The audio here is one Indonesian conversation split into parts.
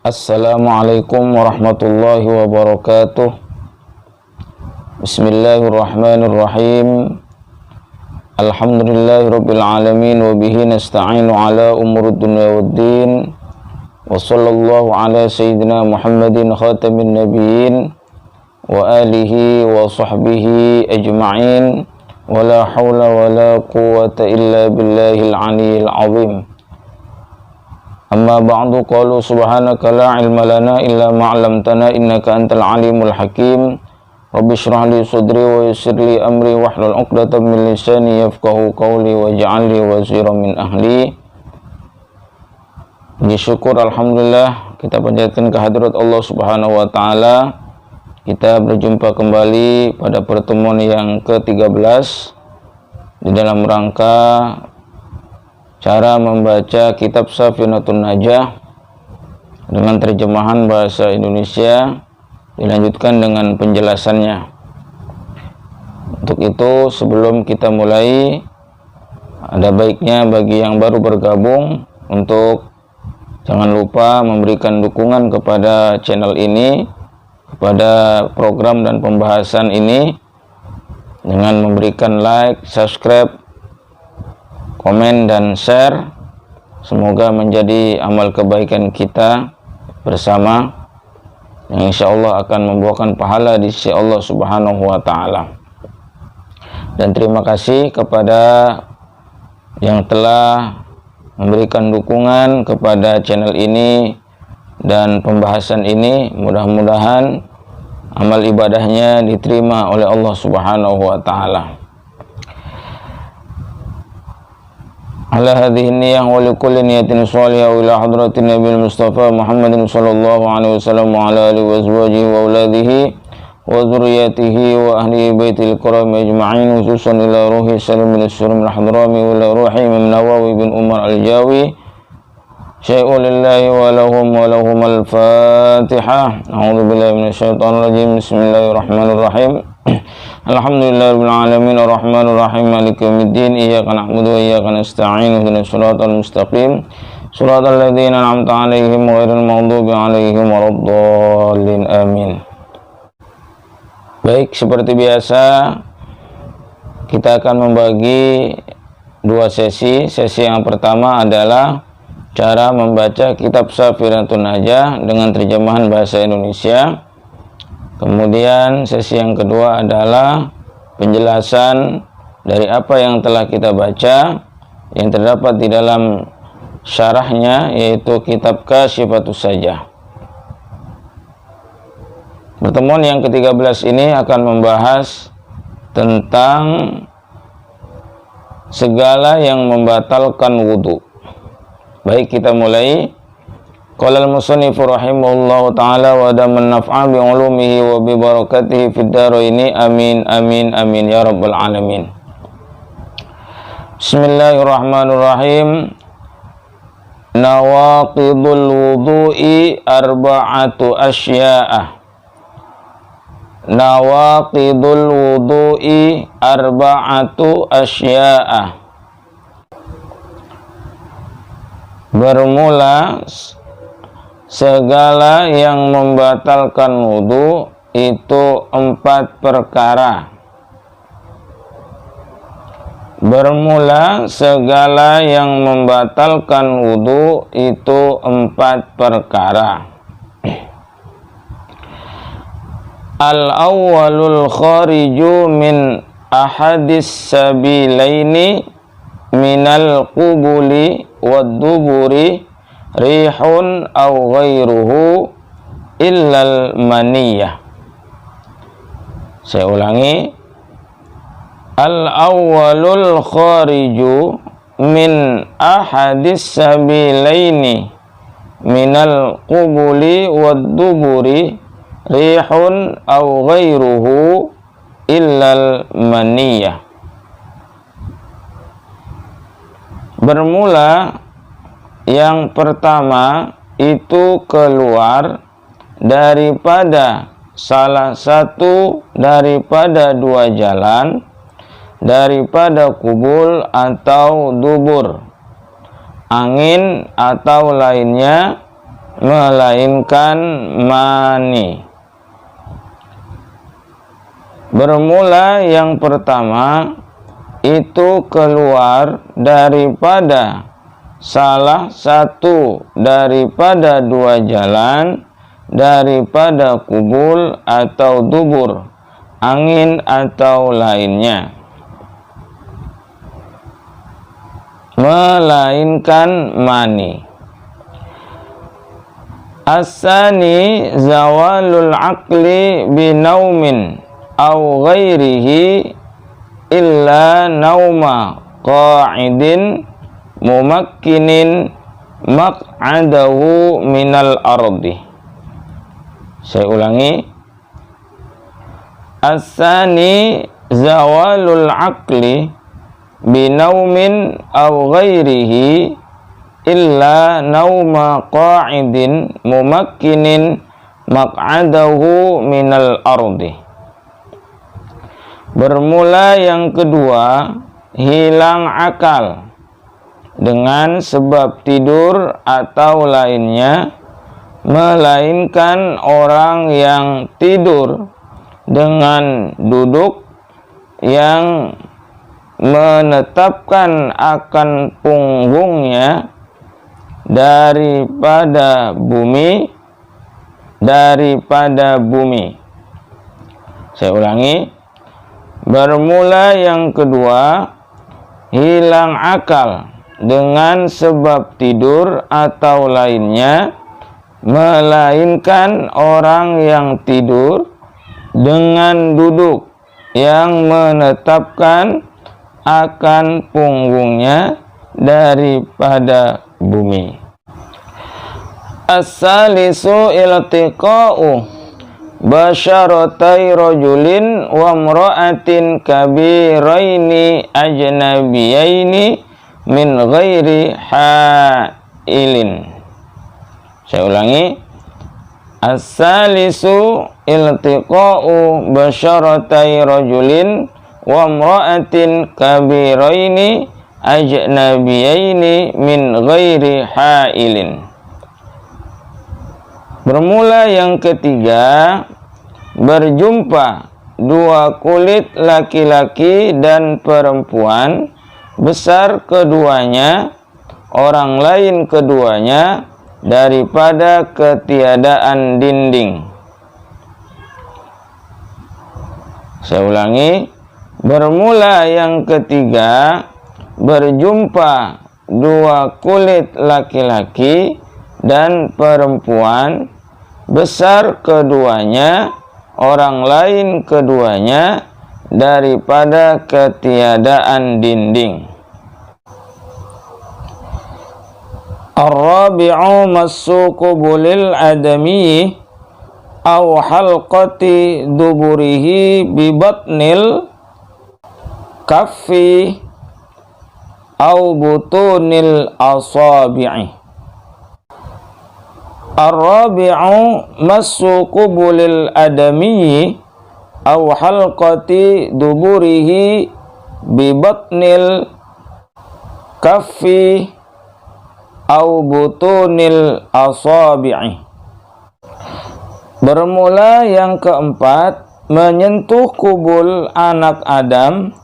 Assalamualaikum warahmatullahi wabarakatuh. Bismillahirrahmanirrahim. Alhamdulillahirabbil alamin wa bihi nasta'inu ala umurud dunya waddin. Wa sallallahu ala sayyidina Muhammadin khatamin nabiyyin wa alihi wa sahbihi ajma'in. Wa la hawla wa la quwwata illa billahil aliyyil azim. Amma ba'du, qalu subhanaka la ilma lana illa ma 'allamtana innaka antal alimul hakim. Rabbi shrah li sadri wa yassir li amri wahlul 'uqdatam min lisani yafqahu qawli waj'al li waziran min ahli. Puji syukur alhamdulillah kita panjatkan kehadirat Allah Subhanahu wa taala. Kita berjumpa kembali pada pertemuan yang ke-13 di dalam rangka cara membaca kitab Safinatun Najah dengan terjemahan bahasa Indonesia, dilanjutkan dengan penjelasannya. Untuk itu, sebelum kita mulai, ada baiknya bagi yang baru bergabung untuk jangan lupa memberikan dukungan kepada channel ini, kepada program dan pembahasan ini, dengan memberikan like, subscribe, komen dan share. Semoga menjadi amal kebaikan kita bersama yang insya Allah akan membuahkan pahala di sisi Allah Subhanahu wa ta'ala. Dan terima kasih kepada yang telah memberikan dukungan kepada channel ini dan pembahasan ini. Mudah-mudahan amal ibadahnya diterima oleh Allah Subhanahu wa ta'ala. Ala hadhihi niyyah wa likulli niyatin shalihah ila hadratin nabiyil mustafa Muhammadin sallallahu alaihi wasallam wa ala alihi wa azwajihi wa auladihi wa dzurriyyatihi wa ahli baitil kiram ajma'in, khususan ila ruhi salim min as-surum al-hadrami wa ila ruhi Imam Nawawi bin Umar al-Jawi syai'u lillahi wa lahum al-fatihah. A'udzu billahi minasyaitonir rajim. Bismillahirrahmanirrahim. Alhamdulillahirabbil alamin arrahmanir rahim maliki yaumiddin iyyaka na'budu wa iyyaka nasta'in ihdinas siratal mustaqim siratal ladzina an'amta 'alaihim ghairil maghdubi 'alaihim waladdallin amin. Baik, seperti biasa kita akan membagi dua sesi. Sesi yang pertama adalah cara membaca kitab Safinatun Najah dengan terjemahan bahasa Indonesia. Kemudian sesi yang kedua adalah penjelasan dari apa yang telah kita baca yang terdapat di dalam syarahnya, yaitu kitab Kasyifatus Sajah. Pertemuan yang ke-13 ini akan membahas tentang segala yang membatalkan wudu. Baik, kita mulai. Qala al-musannif rahimahullahu ta'ala wa daman naf'a bi ulumihi wa bi barakatihi fid dharaini amin amin amin ya rabbal alamin. Bismillahirrahmanirrahim. Nawaqidul wudu'i arba'atu asya'a. Nawaqidul wudu'i arba'atu asya'a. Bermula segala yang membatalkan wudu itu 4 perkara. Bermula segala yang membatalkan wudu itu 4 perkara. Al-awwalul khariju min ahadis sabilaini minal qubuli wad duburi rihun aw ghairuhu illal maniyah. Saya ulangi. Al-awwalul khariju min ahadis sabilaini minal qubuli wad duburi rihun aw ghairuhu illal maniyah. Bermula yang pertama itu keluar daripada salah satu daripada dua jalan, daripada kubul atau dubur, angin atau lainnya, melainkan mani. Bermula yang pertama itu keluar daripada salah satu daripada dua jalan, daripada kubul atau dubur, angin atau lainnya, melainkan mani. As-sani zawalul aqli binaumin aw ghairihi illa nauma qa'idin mumakkinin maq'adahu minal ardi. Saya ulangi. As-sani zawalul aqli binaumin aw ghairihi illa nauma qa'idin mumakkinin maq'adahu minal ardi. Bermula yang kedua, hilang akal dengan sebab tidur atau lainnya, melainkan orang yang tidur dengan duduk yang menetapkan akan punggungnya daripada bumi. Saya ulangi. Bermula yang kedua, hilang akal dengan sebab tidur atau lainnya, melainkan orang yang tidur dengan duduk yang menetapkan akan punggungnya daripada bumi. As-salisu iltiqa'u basyaratai rajulin wa imra'atin kabiraini ajnabiyaini min ghairi ha'ilin. Saya ulangi. As-salisu iltiqa'u basyaratai rajulin wa imra'atin kabiraini ajnabiyaini min ghairi ha'ilin. Bermula yang ketiga, berjumpa dua kulit laki-laki dan perempuan, besar keduanya, orang lain keduanya, daripada ketiadaan dinding. Saya ulangi. Bermula yang ketiga, berjumpa dua kulit laki-laki dan perempuan, besar keduanya, orang lain keduanya, daripada ketiadaan dinding. Ar-rabi'u massuku bulil adami aw halqati duburihi bi batnil kaffi aw butunil asabi'i. Ar-rabi'u massu qubulil adami aw halqati duburihi bi batnil kaffi aw butunil asabi'i. Bermula yang keempat, menyentuh kubul anak Adam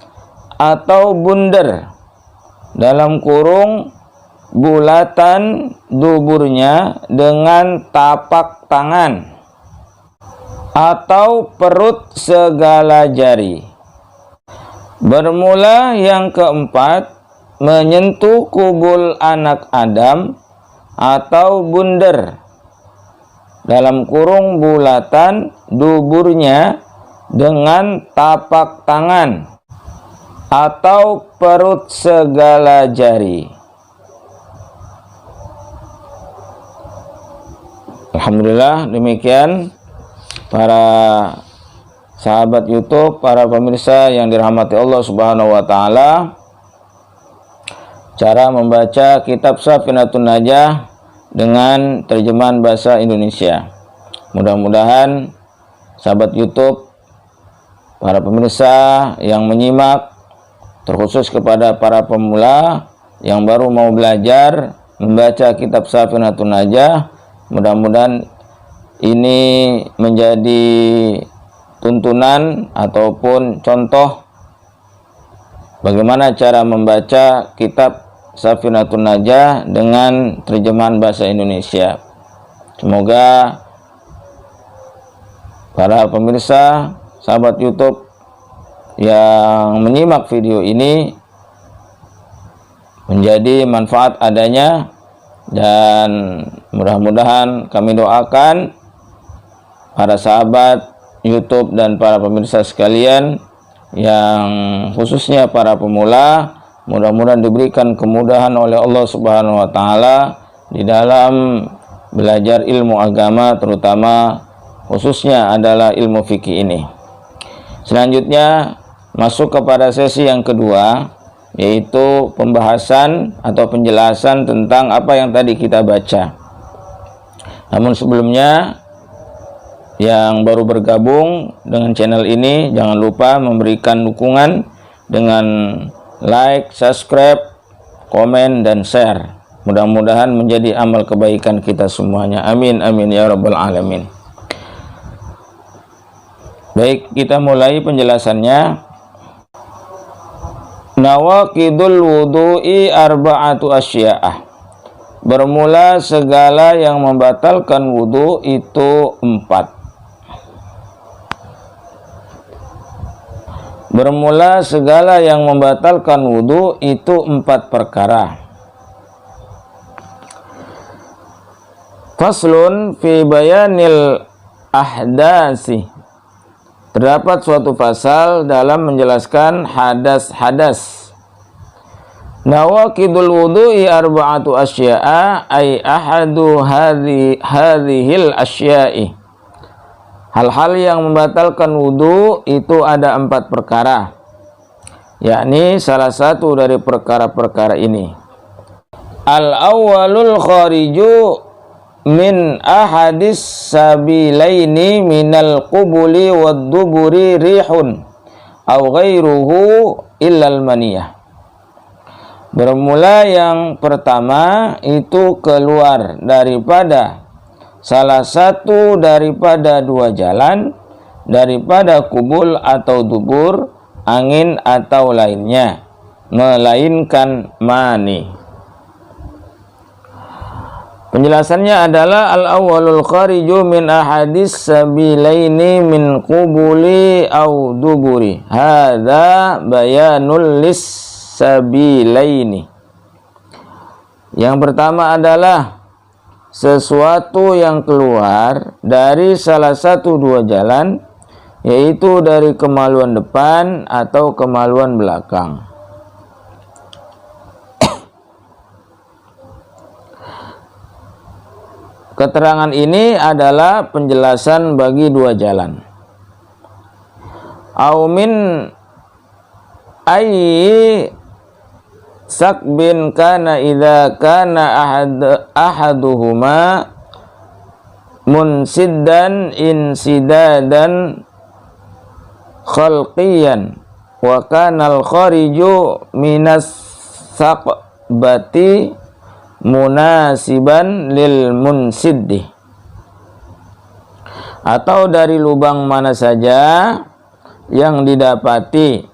atau bundar, dalam kurung bulatan duburnya dengan tapak tangan atau perut segala jari. Bermula yang keempat, menyentuh kubul anak Adam atau bundar, dalam kurung bulatan duburnya dengan tapak tangan atau perut segala jari. Alhamdulillah, demikian para sahabat YouTube, para pemirsa yang dirahmati Allah Subhanahu wa taala, cara membaca kitab Safinatun Najah dengan terjemahan bahasa Indonesia. Mudah-mudahan sahabat YouTube, para pemirsa yang menyimak, terkhusus kepada para pemula yang baru mau belajar membaca kitab Safinatun Najah, Mudah-mudahan ini menjadi tuntunan ataupun contoh bagaimana cara membaca kitab Safinatun Najah dengan terjemahan bahasa Indonesia. Semoga para pemirsa, sahabat YouTube yang menyimak video ini menjadi manfaat adanya, dan mudah-mudahan kami doakan para sahabat YouTube dan para pemirsa sekalian yang khususnya para pemula, mudah-mudahan diberikan kemudahan oleh Allah Subhanahu wa taala di dalam belajar ilmu agama, terutama khususnya adalah ilmu fikih ini. Selanjutnya masuk kepada sesi yang kedua, yaitu pembahasan atau penjelasan tentang apa yang tadi kita baca. Namun sebelumnya, yang baru bergabung dengan channel ini, jangan lupa memberikan dukungan dengan like, subscribe, komen, dan share. Mudah-mudahan menjadi amal kebaikan kita semuanya. Amin, amin, ya rabbal alamin. Baik, kita mulai penjelasannya. Nawaqidul wudu'i arba'atu asya'ah. Bermula segala yang membatalkan wudu itu 4. Bermula segala yang membatalkan wudu itu 4 perkara. Faslun fi bayanil ahdasi. Terdapat suatu pasal dalam menjelaskan hadas-hadas. Nawaqidul wudu'i arba'atu asya'a ay ahadu hadhil asya'i. Hal-hal yang membatalkan wudu itu ada 4 perkara, yakni salah satu dari perkara-perkara ini. Al-awwalul khariju min ahadis sabilaini minal qubuli wad duburi rihun aw ghairuhu illal maniyah. Bermula yang pertama itu keluar daripada salah satu daripada 2 jalan, daripada kubul atau dubur, angin atau lainnya, melainkan mani. Penjelasannya adalah al-awwalul khariju min ahadis sabilaini min qubuli au duburi. Hadza bayanul lis sabilaini. Yang pertama adalah sesuatu yang keluar dari salah satu 2 jalan, yaitu dari kemaluan depan atau kemaluan belakang. Keterangan ini adalah penjelasan bagi 2 jalan. Au min ayyi sakbin kana idza kana ahaduhuma munsiddan insidadan khalqiyan wa kana al-khariju minas saqbati munasiban lil munsiddi. Atau dari lubang mana saja yang didapati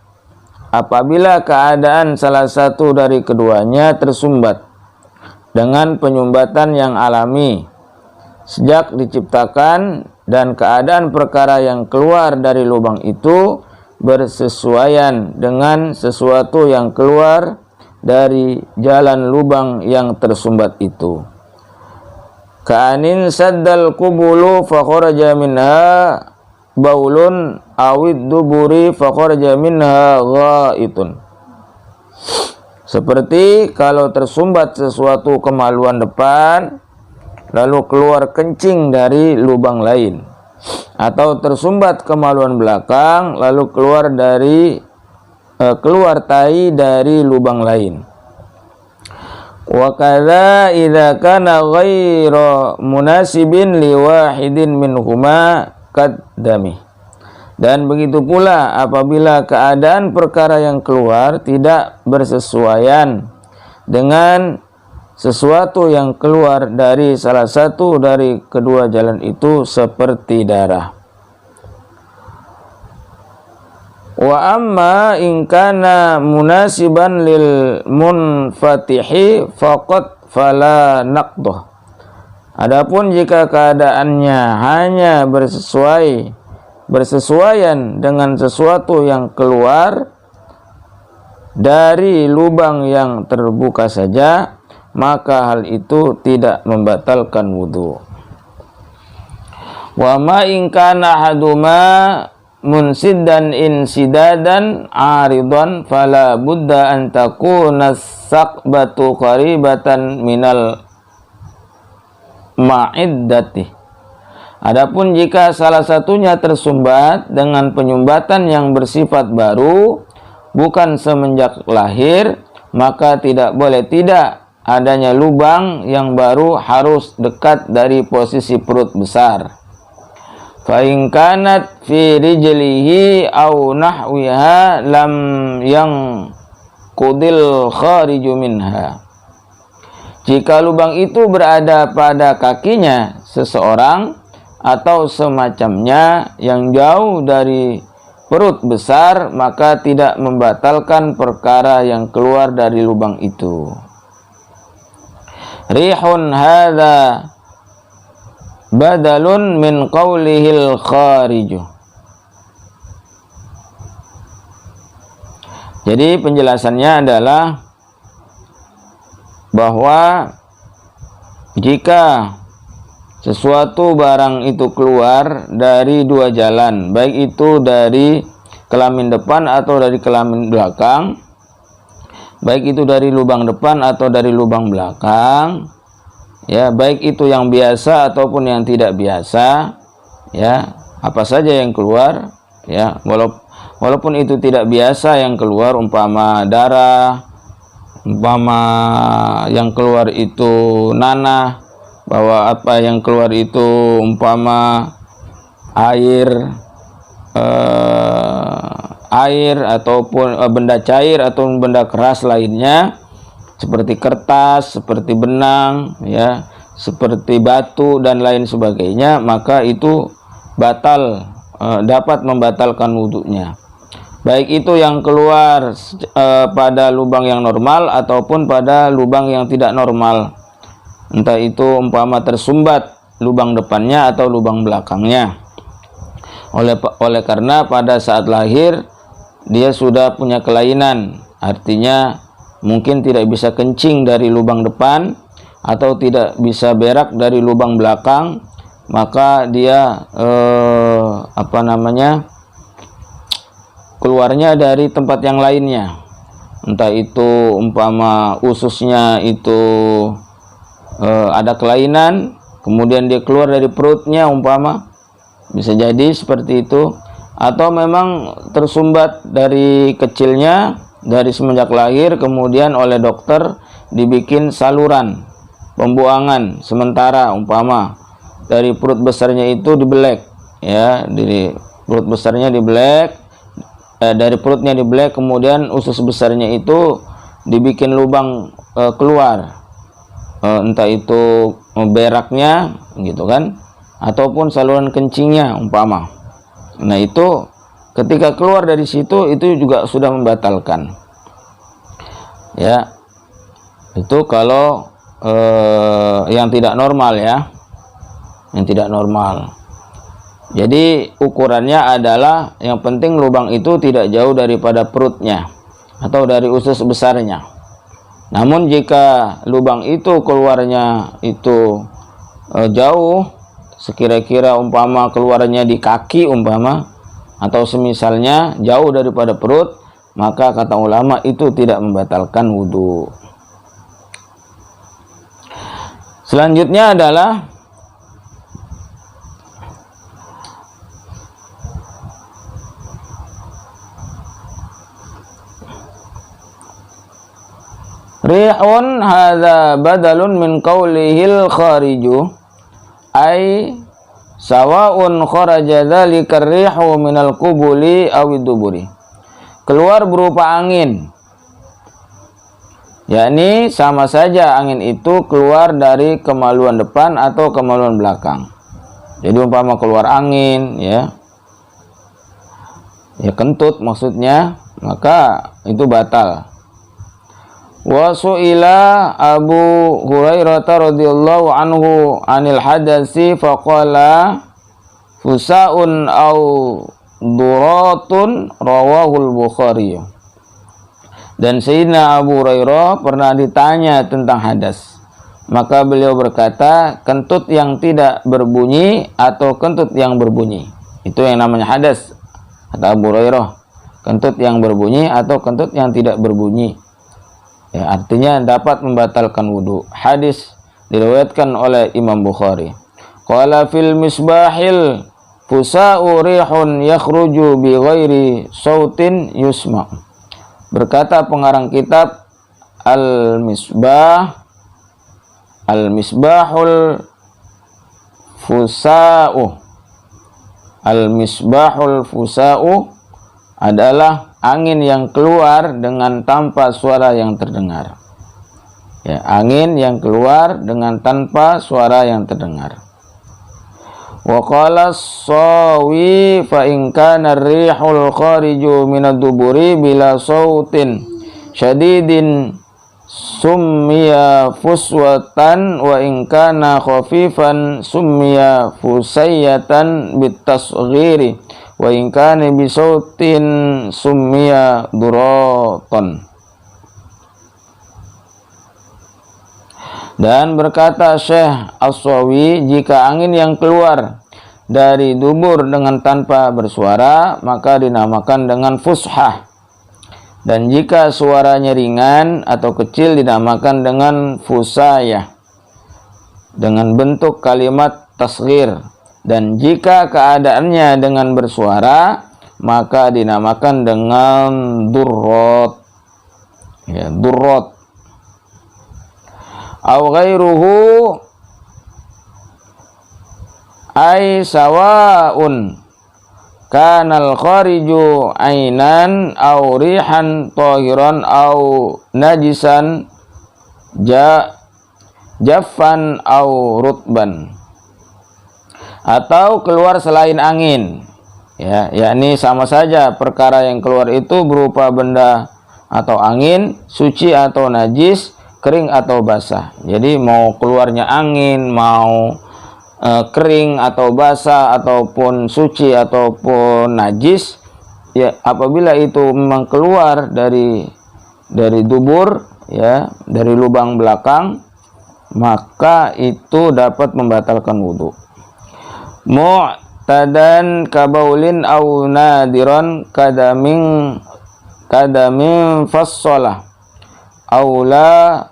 apabila keadaan salah satu dari keduanya tersumbat dengan penyumbatan yang alami sejak diciptakan, dan keadaan perkara yang keluar dari lubang itu bersesuaian dengan sesuatu yang keluar dari jalan lubang yang tersumbat itu. Ka'anin saddal qubulu fa kharaja minha baulun awid duburi faqarja minha ghaitun. Seperti kalau tersumbat sesuatu kemaluan depan lalu keluar kencing dari lubang lain, atau tersumbat kemaluan belakang lalu keluar tai dari lubang lain. Wa kadza idza kana ghairu munasibin liwahidin minhuma qaddami. Dan begitu pula apabila keadaan perkara yang keluar tidak bersesuaian dengan sesuatu yang keluar dari salah satu dari kedua jalan itu seperti darah. Wa amma in kana munasiban lil munfatihi faqad fala naqdah. Adapun jika keadaannya hanya bersesuaian dengan sesuatu yang keluar dari lubang yang terbuka saja, maka hal itu tidak membatalkan wudu. Wa ma in kana haduma munsiddan insidadan aridan fala budda an takuna saqbatu qaribatan minal ma'iddati. Adapun jika salah satunya tersumbat dengan penyumbatan yang bersifat baru bukan semenjak lahir, maka tidak boleh tidak adanya lubang yang baru harus dekat dari posisi perut besar. Fa in kanat fi rijlihi aw nahwiha lam yang qudil khariju minha. Jika lubang itu berada pada kakinya seseorang atau semacamnya yang jauh dari perut besar, maka tidak membatalkan perkara yang keluar dari lubang itu. Rihun hadza badalun min qawlihil khariju. Jadi penjelasannya adalah bahwa jika sesuatu barang itu keluar dari dua jalan, baik itu dari kelamin depan atau dari kelamin belakang, baik itu dari lubang depan atau dari lubang belakang, ya, baik itu yang biasa ataupun yang tidak biasa, ya, apa saja yang keluar, ya, walaupun itu tidak biasa yang keluar, umpama darah, umpama yang keluar itu nanah, bahwa apa yang keluar itu umpama air ataupun benda cair atau benda keras lainnya seperti kertas, seperti benang, ya, seperti batu dan lain sebagainya, maka itu batal, dapat membatalkan wudunya. Baik itu yang keluar pada lubang yang normal ataupun pada lubang yang tidak normal. Entah itu umpama tersumbat lubang depannya atau lubang belakangnya. Oleh karena pada saat lahir dia sudah punya kelainan, artinya mungkin tidak bisa kencing dari lubang depan atau tidak bisa berak dari lubang belakang, maka dia keluarnya dari tempat yang lainnya. Entah itu umpama ususnya itu ada kelainan, kemudian dia keluar dari perutnya, umpama bisa jadi seperti itu, atau memang tersumbat dari kecilnya, dari semenjak lahir, kemudian oleh dokter dibikin saluran pembuangan sementara, umpama dari perut besarnya itu dibelek, ya, dari perut besarnya dibelek, dari perutnya dibelek, kemudian usus besarnya itu dibikin lubang keluar, entah itu beraknya gitu kan, ataupun saluran kencingnya umpama. Nah, itu ketika keluar dari situ itu juga sudah membatalkan, ya. Itu kalau yang tidak normal, ya, yang tidak normal. Jadi ukurannya adalah yang penting lubang itu tidak jauh daripada perutnya atau dari usus besarnya. Namun jika lubang itu keluarnya itu jauh, sekira-kira umpama keluarnya di kaki umpama, atau semisalnya jauh daripada perut, maka kata ulama itu tidak membatalkan wudu. Selanjutnya adalah rihun hadza badalun min qaulihil khariju, ay sawa'un kharaja dzalika rihu minal qubuli aw duburi. Keluar berupa angin yakni sama saja angin itu keluar dari kemaluan depan atau kemaluan belakang. Jadi umpama keluar angin ya kentut maksudnya, maka itu batal. Wa su'ila Abu Hurairah radhiyallahu anhu 'anil hadasi faqala fusaun au duratun rawahul Bukhari. Dan Sayyidina Abu Hurairah pernah ditanya tentang hadas, maka beliau berkata, kentut yang tidak berbunyi atau kentut yang berbunyi, itu yang namanya hadas. Kata Abu Hurairah, kentut yang berbunyi atau kentut yang tidak berbunyi, ya, artinya dapat membatalkan wudu. Hadis diriwayatkan oleh Imam Bukhari. Qala fil misbahil fusa'u rihun yakhruju bi ghairi sautin yusma'. Berkata pengarang kitab Al-Misbahul Fusa'u. Al-Misbahul Fusa'u adalah angin yang keluar dengan tanpa suara yang terdengar. Ya, angin yang keluar dengan tanpa suara yang terdengar. Wa qala sawi fa in kana ar-rihul khariju min ad-duburi bila sautin syadidin summiya fuswatan wa in kana khafifan summiya fusayyatan bitasghiri wa in kana bi sautin summiya duratan. Dan berkata Syekh As-Sawi, jika angin yang keluar dari dubur dengan tanpa bersuara, maka dinamakan dengan fushah. Dan jika suaranya ringan atau kecil, dinamakan dengan fusayah, dengan bentuk kalimat tasghir. Dan jika keadaannya dengan bersuara, maka dinamakan dengan durrat. Ya, durrat. Au ghairuhu ay sawaun kanal khariju ainan au rihan tahiran au najisan jaffan au rutban, atau keluar selain angin, ya, yakni sama saja perkara yang keluar itu berupa benda atau angin, suci atau najis, kering atau basah. Jadi mau keluarnya angin, mau kering atau basah ataupun suci ataupun najis, ya, apabila itu memang keluar dari dubur, ya, dari lubang belakang, maka itu dapat membatalkan wudu. Mu'tadan kabaulin au nadiran kadamin fassalah aula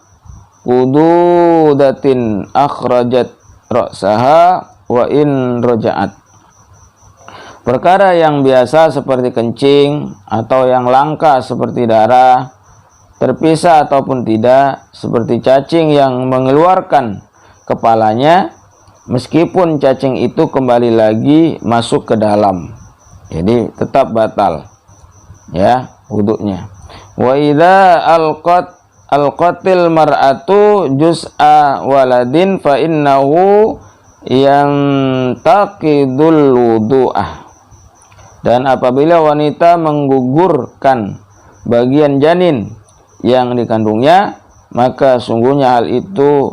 wududatin akhrajat ra'saha wa in raja'at. Perkara yang biasa seperti kencing atau yang langka seperti darah, terpisah ataupun tidak, seperti cacing yang mengeluarkan kepalanya, meskipun cacing itu kembali lagi masuk ke dalam, jadi tetap batal, ya, wudunya. Wa idza alqatil mar'atu juz'a waladin fa innahu yantaqidul wudu'ah. Dan apabila wanita menggugurkan bagian janin yang dikandungnya, maka sungguhnya hal itu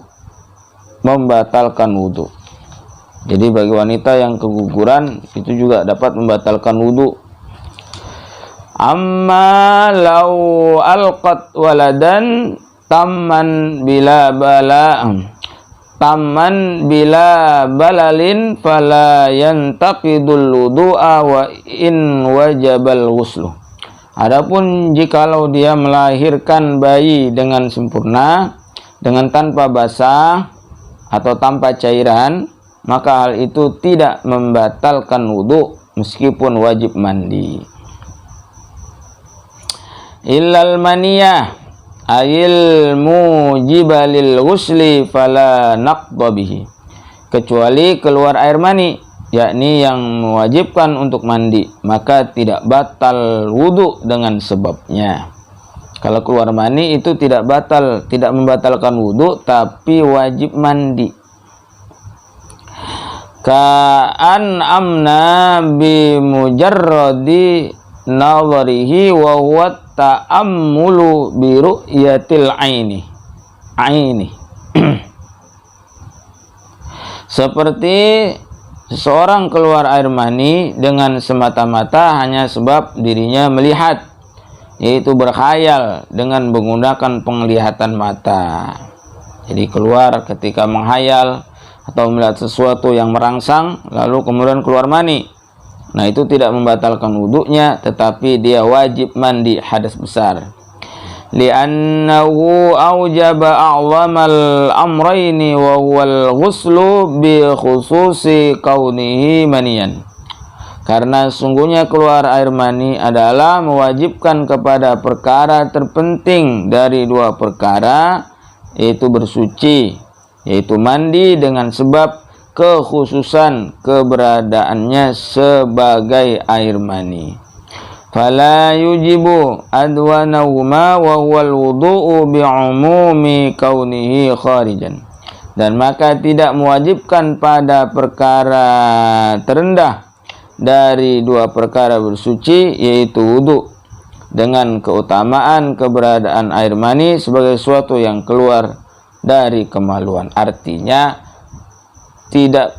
membatalkan wudu. Jadi bagi wanita yang keguguran itu juga dapat membatalkan wudu. Amma lau alqat waladan tamman bila balalin fala yantaqidul wudu'a wa in wajabal ghuslu. Adapun jikalau dia melahirkan bayi dengan sempurna, dengan tanpa basah atau tanpa cairan, maka hal itu tidak membatalkan wudu meskipun wajib mandi. Illal maniyah ayil mujibalil ghusli fala naqda bihi, kecuali keluar air mani, yakni yang mewajibkan untuk mandi, maka tidak batal wudu dengan sebabnya. Kalau keluar mani itu tidak membatalkan wudhu, tapi wajib mandi. Ka'an amna bi mujarradi nazarihi wa huwa ta'ammulu bi ru'yatil aini. Seperti seseorang keluar air mani dengan semata-mata hanya sebab dirinya melihat, yaitu berkhayal dengan menggunakan penglihatan mata. Jadi keluar ketika menghayal atau melihat sesuatu yang merangsang, lalu kemudian keluar mani. Nah, itu tidak membatalkan wudhunya, tetapi dia wajib mandi hadas besar. Li'annahu aujaba a'zamal amrayni wa huwal ghuslu bi khususi kaunihi maniyan. Karena sungguhnya keluar air mani adalah mewajibkan kepada perkara terpenting dari dua perkara, yaitu bersuci, yaitu mandi, dengan sebab kekhususan keberadaannya sebagai air mani. Fala yujibu adwanahuma wa huwal wudu'u bi'umumi kaunihi kharijan. Dan maka tidak mewajibkan pada perkara terendah dari dua perkara bersuci, yaitu wudhu, dengan keutamaan keberadaan air mani sebagai sesuatu yang keluar dari kemaluan. Artinya tidak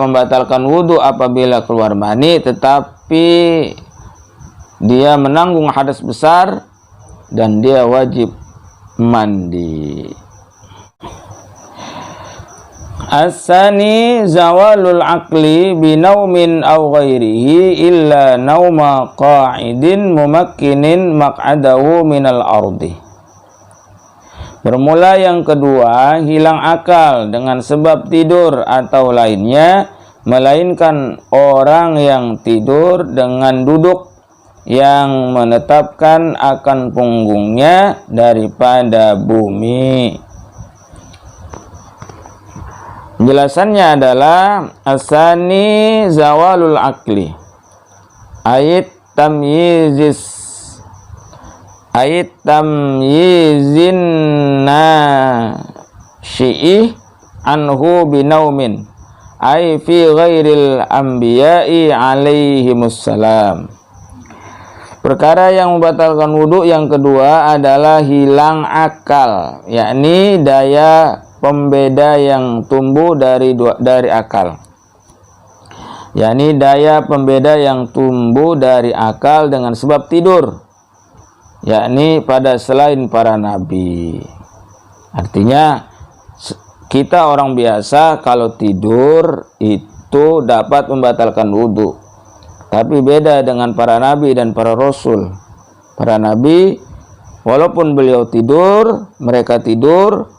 membatalkan wudhu apabila keluar mani, tetapi dia menanggung hadas besar dan dia wajib mandi. As-sani zawalul aqli binaumin aw ghairihi illa nauma qa'idin mumakkinin maq'adahu minal ardi. Bermula yang kedua, hilang akal dengan sebab tidur atau lainnya, melainkan orang yang tidur dengan duduk yang menetapkan akan punggungnya daripada bumi. Penjelasannya adalah asani zawalul akli, ayat tamyizin syi'ih anhu binaumin ay fi ghairil anbiya'i alaihimussalam. Perkara yang membatalkan wudhu yang kedua adalah hilang akal, yakni daya pembeda yang tumbuh dari akal, yakni daya pembeda yang tumbuh dari akal dengan sebab tidur, yakni pada selain para nabi. Artinya kita orang biasa kalau tidur itu dapat membatalkan wudhu, tapi beda dengan para nabi dan para rasul. Para nabi walaupun beliau tidur, mereka tidur,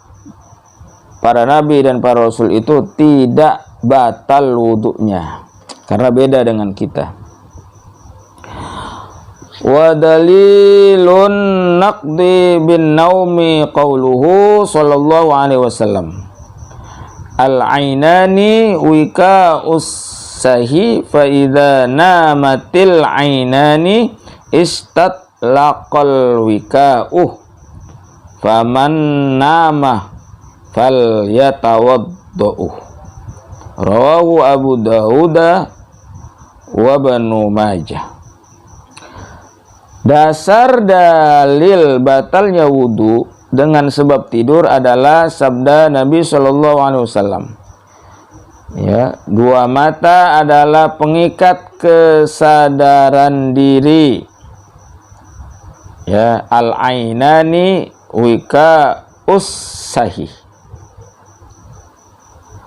para nabi dan para rasul itu tidak batal wudhunya, karena beda dengan kita. Wa dalilun naqdi bin naumi qauluhu sallallahu alaihi wasallam, al-ainani wika'us sahi fa idza namatil ainani istatlaqal wika'uh faman nama fal yatawaddu'uh. Rawahu Abu Dawud wa Banu Majah. Dasar dalil batalnya wudhu dengan sebab tidur adalah sabda Nabi Shallallahu Alaihi Wasallam. Ya, dua mata adalah pengikat kesadaran diri. Ya, al-ainani wika us-sahih.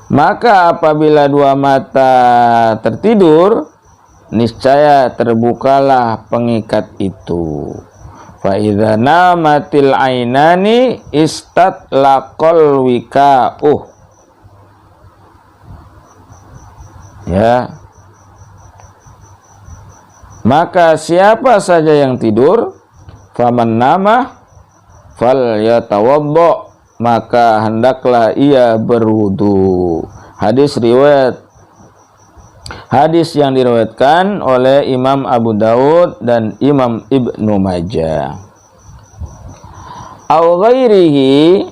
Maka apabila dua mata tertidur, niscaya terbukalah pengikat itu. Fa idza namatil ainani istatlaqal wika'uh. Ya. Maka siapa saja yang tidur, faman nama fal yatawaddo, maka hendaklah ia berwudu. Hadis riwayat Hadis yang diriwayatkan oleh Imam Abu Daud dan Imam Ibnu Majah. Au ghairihi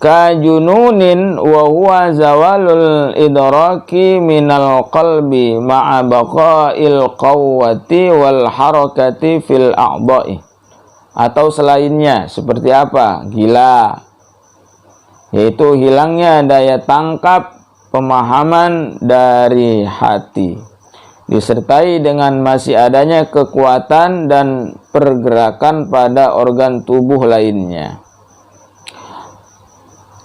ka jununin wa huwa zawalul idraki minal qalbi ma'a baqa'il qawwati wal harakati fil a'dha'i. Atau selainnya seperti apa? Gila, yaitu hilangnya daya tangkap pemahaman dari hati, disertai dengan masih adanya kekuatan dan pergerakan pada organ tubuh lainnya.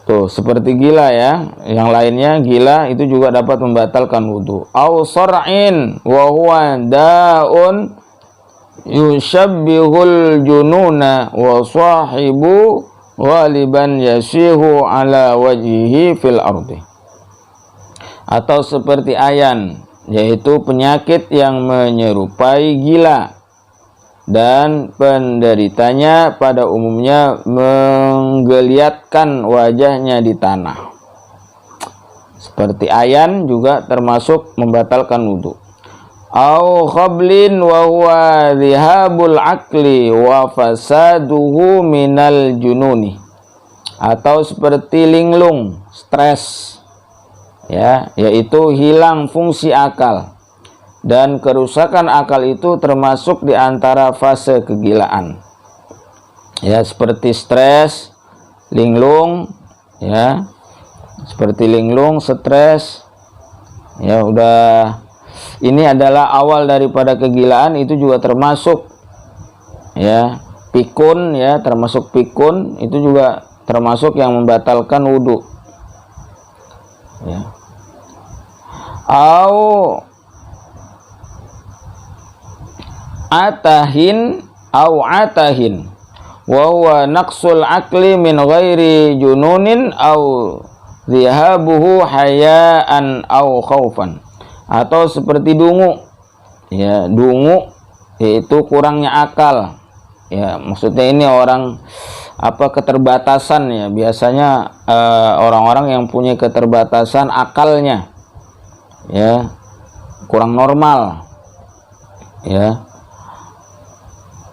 Tuh, seperti gila ya. Yang lainnya gila itu juga dapat membatalkan wudu. Au sar'in wa huwa da'un yushabbihul jununa wa sahibu ghaliban yasihu ala wajhihi fil ardi. Atau seperti ayan, yaitu penyakit yang menyerupai gila dan penderitanya pada umumnya menggeliatkan wajahnya di tanah. Seperti ayan juga termasuk membatalkan wudu. Au khablin wa huwa dhihabul aqli wa fasaduhu minal jununi. Atau seperti linglung, stres, ya, yaitu hilang fungsi akal, dan kerusakan akal itu termasuk di antara fase kegilaan. Ya, seperti stres, linglung, ya, seperti linglung, stres, ya udah, ini adalah awal daripada kegilaan, itu juga termasuk, ya, pikun, ya, termasuk pikun, itu juga termasuk yang membatalkan wudu. Ya. Au atahin wa huwa naqsul aqli min ghairi jununin au dhihabuhu hayaan au khaufan. Atau seperti dungu, ya, dungu yaitu kurangnya akal, ya, maksudnya ini orang keterbatasan, ya, biasanya orang-orang yang punya keterbatasan akalnya, ya, kurang normal, ya,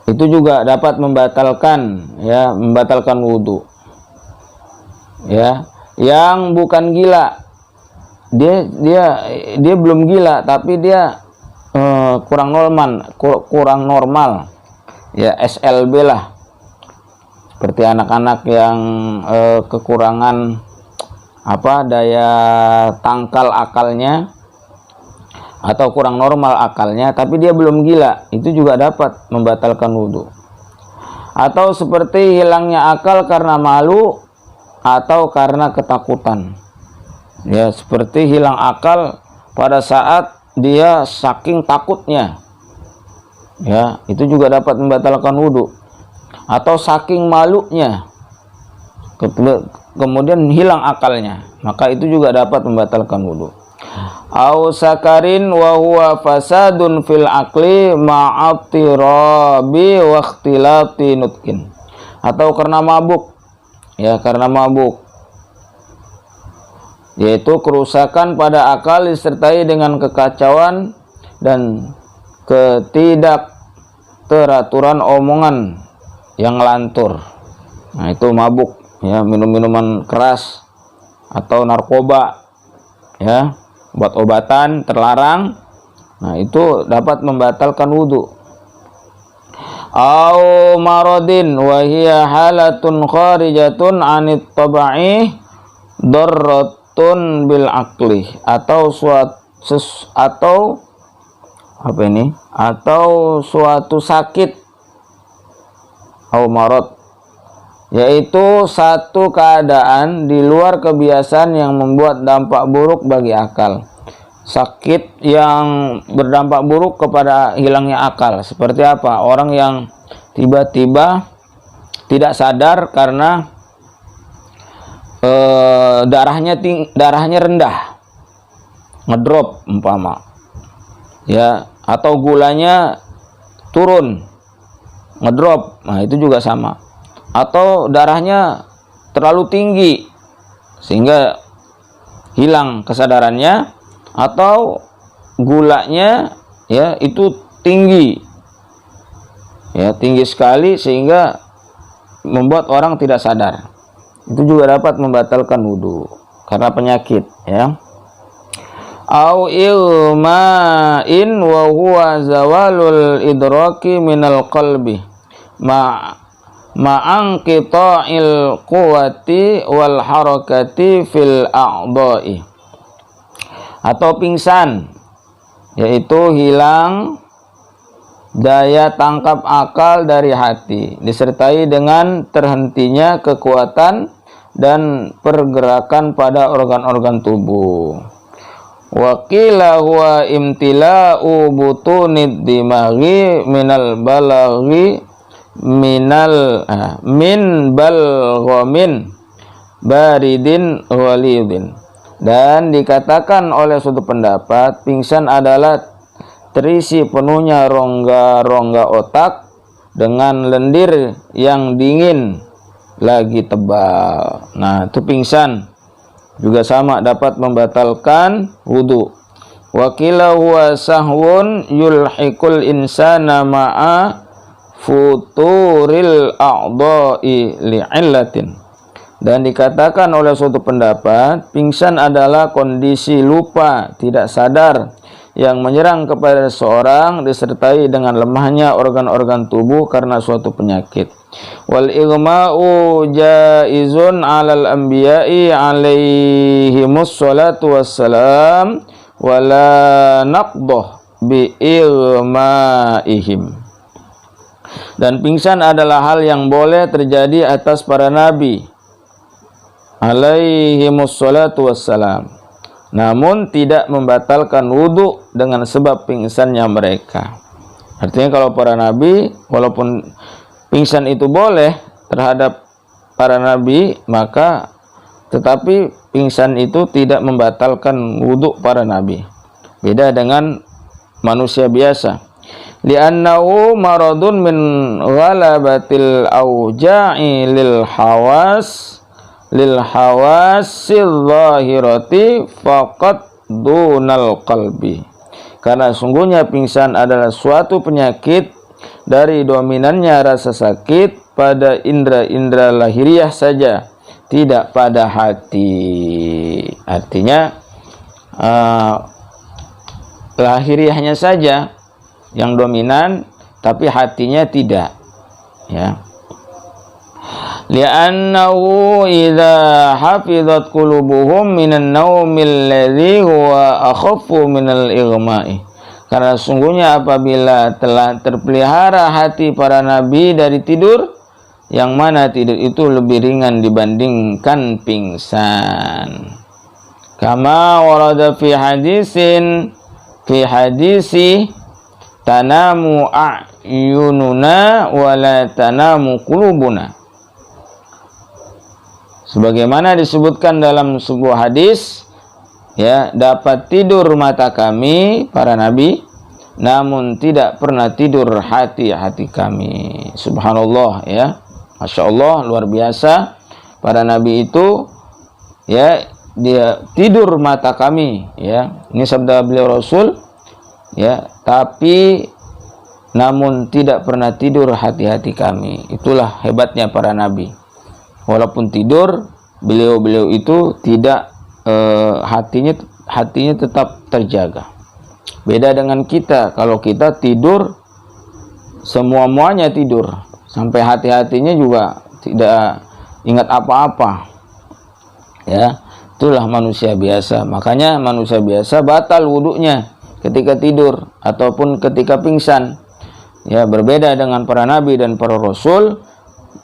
itu juga dapat membatalkan, ya, membatalkan wudu. Ya, yang bukan gila, dia belum gila tapi dia kurang normal, ya, SLB lah. Seperti anak-anak yang kekurangan daya tangkal akalnya atau kurang normal akalnya, tapi dia belum gila, itu juga dapat membatalkan wudu. Atau seperti hilangnya akal karena malu atau karena ketakutan, ya, seperti hilang akal pada saat dia saking takutnya, ya, itu juga dapat membatalkan wudu. Atau saking malunya kemudian hilang akalnya, maka itu juga dapat membatalkan wudu. Au sakarin wa huwa fasadun fil aqli ma'attirabi wa ikhtilati nutkin. Atau karena mabuk, ya, karena mabuk, yaitu kerusakan pada akal disertai dengan kekacauan dan ketidakteraturan omongan yang lantur. Nah, itu mabuk, ya, minum-minuman keras atau narkoba, ya, obat-obatan terlarang. Nah, itu dapat membatalkan wudu. Au maradin wa hiya halatun kharijatun 'anit tab'i darratun bil aqli. Atau suatu sakit, au marad, yaitu satu keadaan di luar kebiasaan yang membuat dampak buruk bagi akal. Sakit yang berdampak buruk kepada hilangnya akal. Seperti apa? Orang yang tiba-tiba tidak sadar karena darahnya rendah, ngedrop umpama, ya, atau gulanya turun, ngedrop. Nah, itu juga sama. Atau darahnya terlalu tinggi sehingga hilang kesadarannya, atau gulanya ya itu tinggi, ya tinggi sekali sehingga membuat orang tidak sadar, itu juga dapat membatalkan wudu karena penyakit, ya. Au ilma'in wa huwa zawalul idraki minal qalbi ma'anqita'il quwwati wal harakati fil a'dha'i, atau pingsan, yaitu hilang daya tangkap akal dari hati disertai dengan terhentinya kekuatan dan pergerakan pada organ-organ tubuh. Wa qila huwa imtila'u butunid dimaghi minal balaghi min balghamin baridin ghalidin. Dan dikatakan oleh suatu pendapat, pingsan adalah terisi penuhnya rongga-rongga otak dengan lendir yang dingin lagi tebal. Nah, itu pingsan juga sama dapat membatalkan wudu. Wa qila huwa sahwun yulhiqul insana ma'a futuril a'dha'i li'illatin. Dan dikatakan oleh suatu pendapat, pingsan adalah kondisi lupa, tidak sadar yang menyerang kepada seorang disertai dengan lemahnya organ-organ tubuh karena suatu penyakit. Wal igma'u jaizun 'alal anbiya'i 'alaihimus salatu wassalam wala naqdah bi igma'ihim. Dan pingsan adalah hal yang boleh terjadi atas para nabi alaihimus salatu wassalam, namun tidak membatalkan wudu dengan sebab pingsannya mereka. Artinya kalau para nabi, walaupun pingsan itu boleh terhadap para nabi, maka tetapi pingsan itu tidak membatalkan wudu para nabi. Beda dengan manusia biasa. Li'annahu maradun min ghalabatil auja'i lil hawasil zahirati faqat dunal qalbi. Karena sungguhnya pingsan adalah suatu penyakit dari dominannya rasa sakit pada indera-indera lahiriah saja, tidak pada hati. Artinya lahiriahnya saja yang dominan, tapi hatinya tidak, ya. Li'annahu idza hafizat qulubuhum minan naumil ladzi huwa akhaffu minal ighma'i. Karena sungguhnya apabila telah terpelihara hati para nabi dari tidur, yang mana tidur itu lebih ringan dibandingkan pingsan. Kama warada fi hadisi tanamu a'yununa wa la tanamu qulubuna. Sebagaimana disebutkan dalam sebuah hadis, ya, dapat tidur mata kami para nabi, namun tidak pernah tidur hati-hati kami. Subhanallah, ya, Masya Allah, luar biasa. Para nabi itu, ya, dia tidur mata kami, ya, ini sabda beliau Rasul, ya, tapi namun tidak pernah tidur hati-hati kami. Itulah hebatnya para nabi. Walaupun tidur, beliau-beliau itu tidak hatinya tetap terjaga. Beda dengan kita, kalau kita tidur semua-muanya tidur, sampai hati-hatinya juga tidak ingat apa-apa, ya. Itulah manusia biasa. Makanya manusia biasa batal wudunya ketika tidur ataupun ketika pingsan, ya. Berbeda dengan para nabi dan para rasul,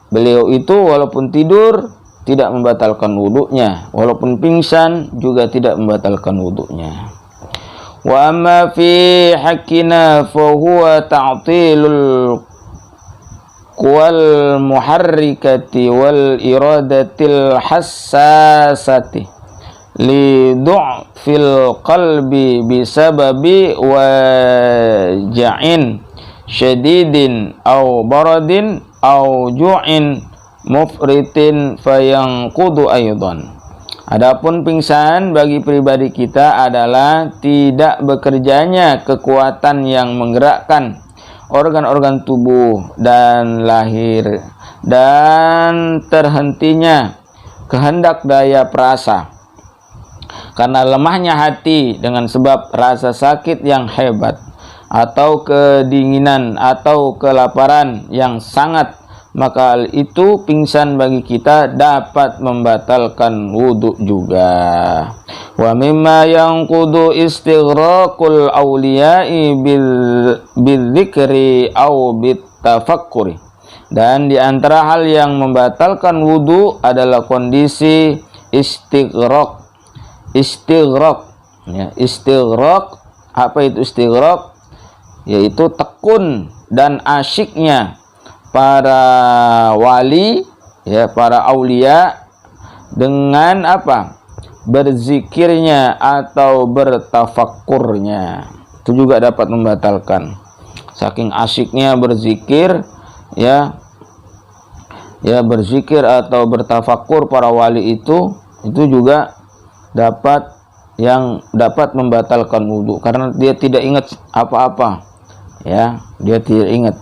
beliau itu walaupun tidur tidak membatalkan wudunya, walaupun pingsan juga tidak membatalkan wudunya. Wa amma fi haqqina fa huwa ta'tilul quwal muharrikati wal iradatil hassasati li du'fil qalbi bisababi waja'in syadidin aw baradin aw ju'in mufritin fayanqudu aydan. Adapun pingsan bagi pribadi kita adalah tidak bekerjanya kekuatan yang menggerakkan organ-organ tubuh dan lahir, dan terhentinya kehendak daya perasa karena lemahnya hati dengan sebab rasa sakit yang hebat, atau kedinginan atau kelaparan yang sangat, maka hal itu pingsan bagi kita dapat membatalkan wudhu juga. Wa mimma yanqudu istighraqul awliya'i bil dzikri aw bit tafakkuri. Dan di antara hal yang membatalkan wudhu adalah kondisi istighraq. Ya, istighraq, apa itu istighraq? Yaitu tekun dan asyiknya para wali, ya, para aulia dengan apa? Berzikirnya atau bertafakkurnya. Itu juga dapat membatalkan. Saking asyiknya berzikir, ya berzikir atau bertafakkur para wali itu juga dapat membatalkan wudhu karena dia tidak ingat apa-apa, ya, dia tidak ingat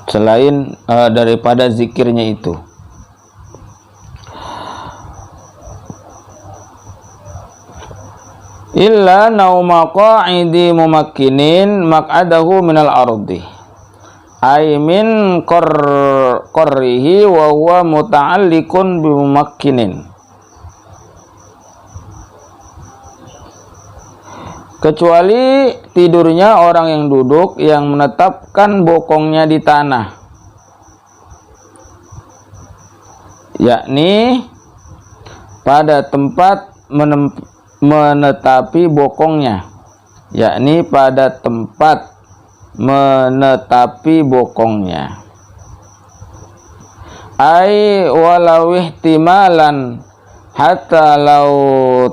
selain daripada zikirnya itu. Illa nauma qa'idi mumakkinin maq'adahu minal ardi ay min qarrihi wa huwa muta'alliqun bimumakkinin, kecuali tidurnya orang yang duduk yang menetapkan bokongnya di tanah, yakni pada tempat menetapi bokongnya, ai walau ihtimalan hatta law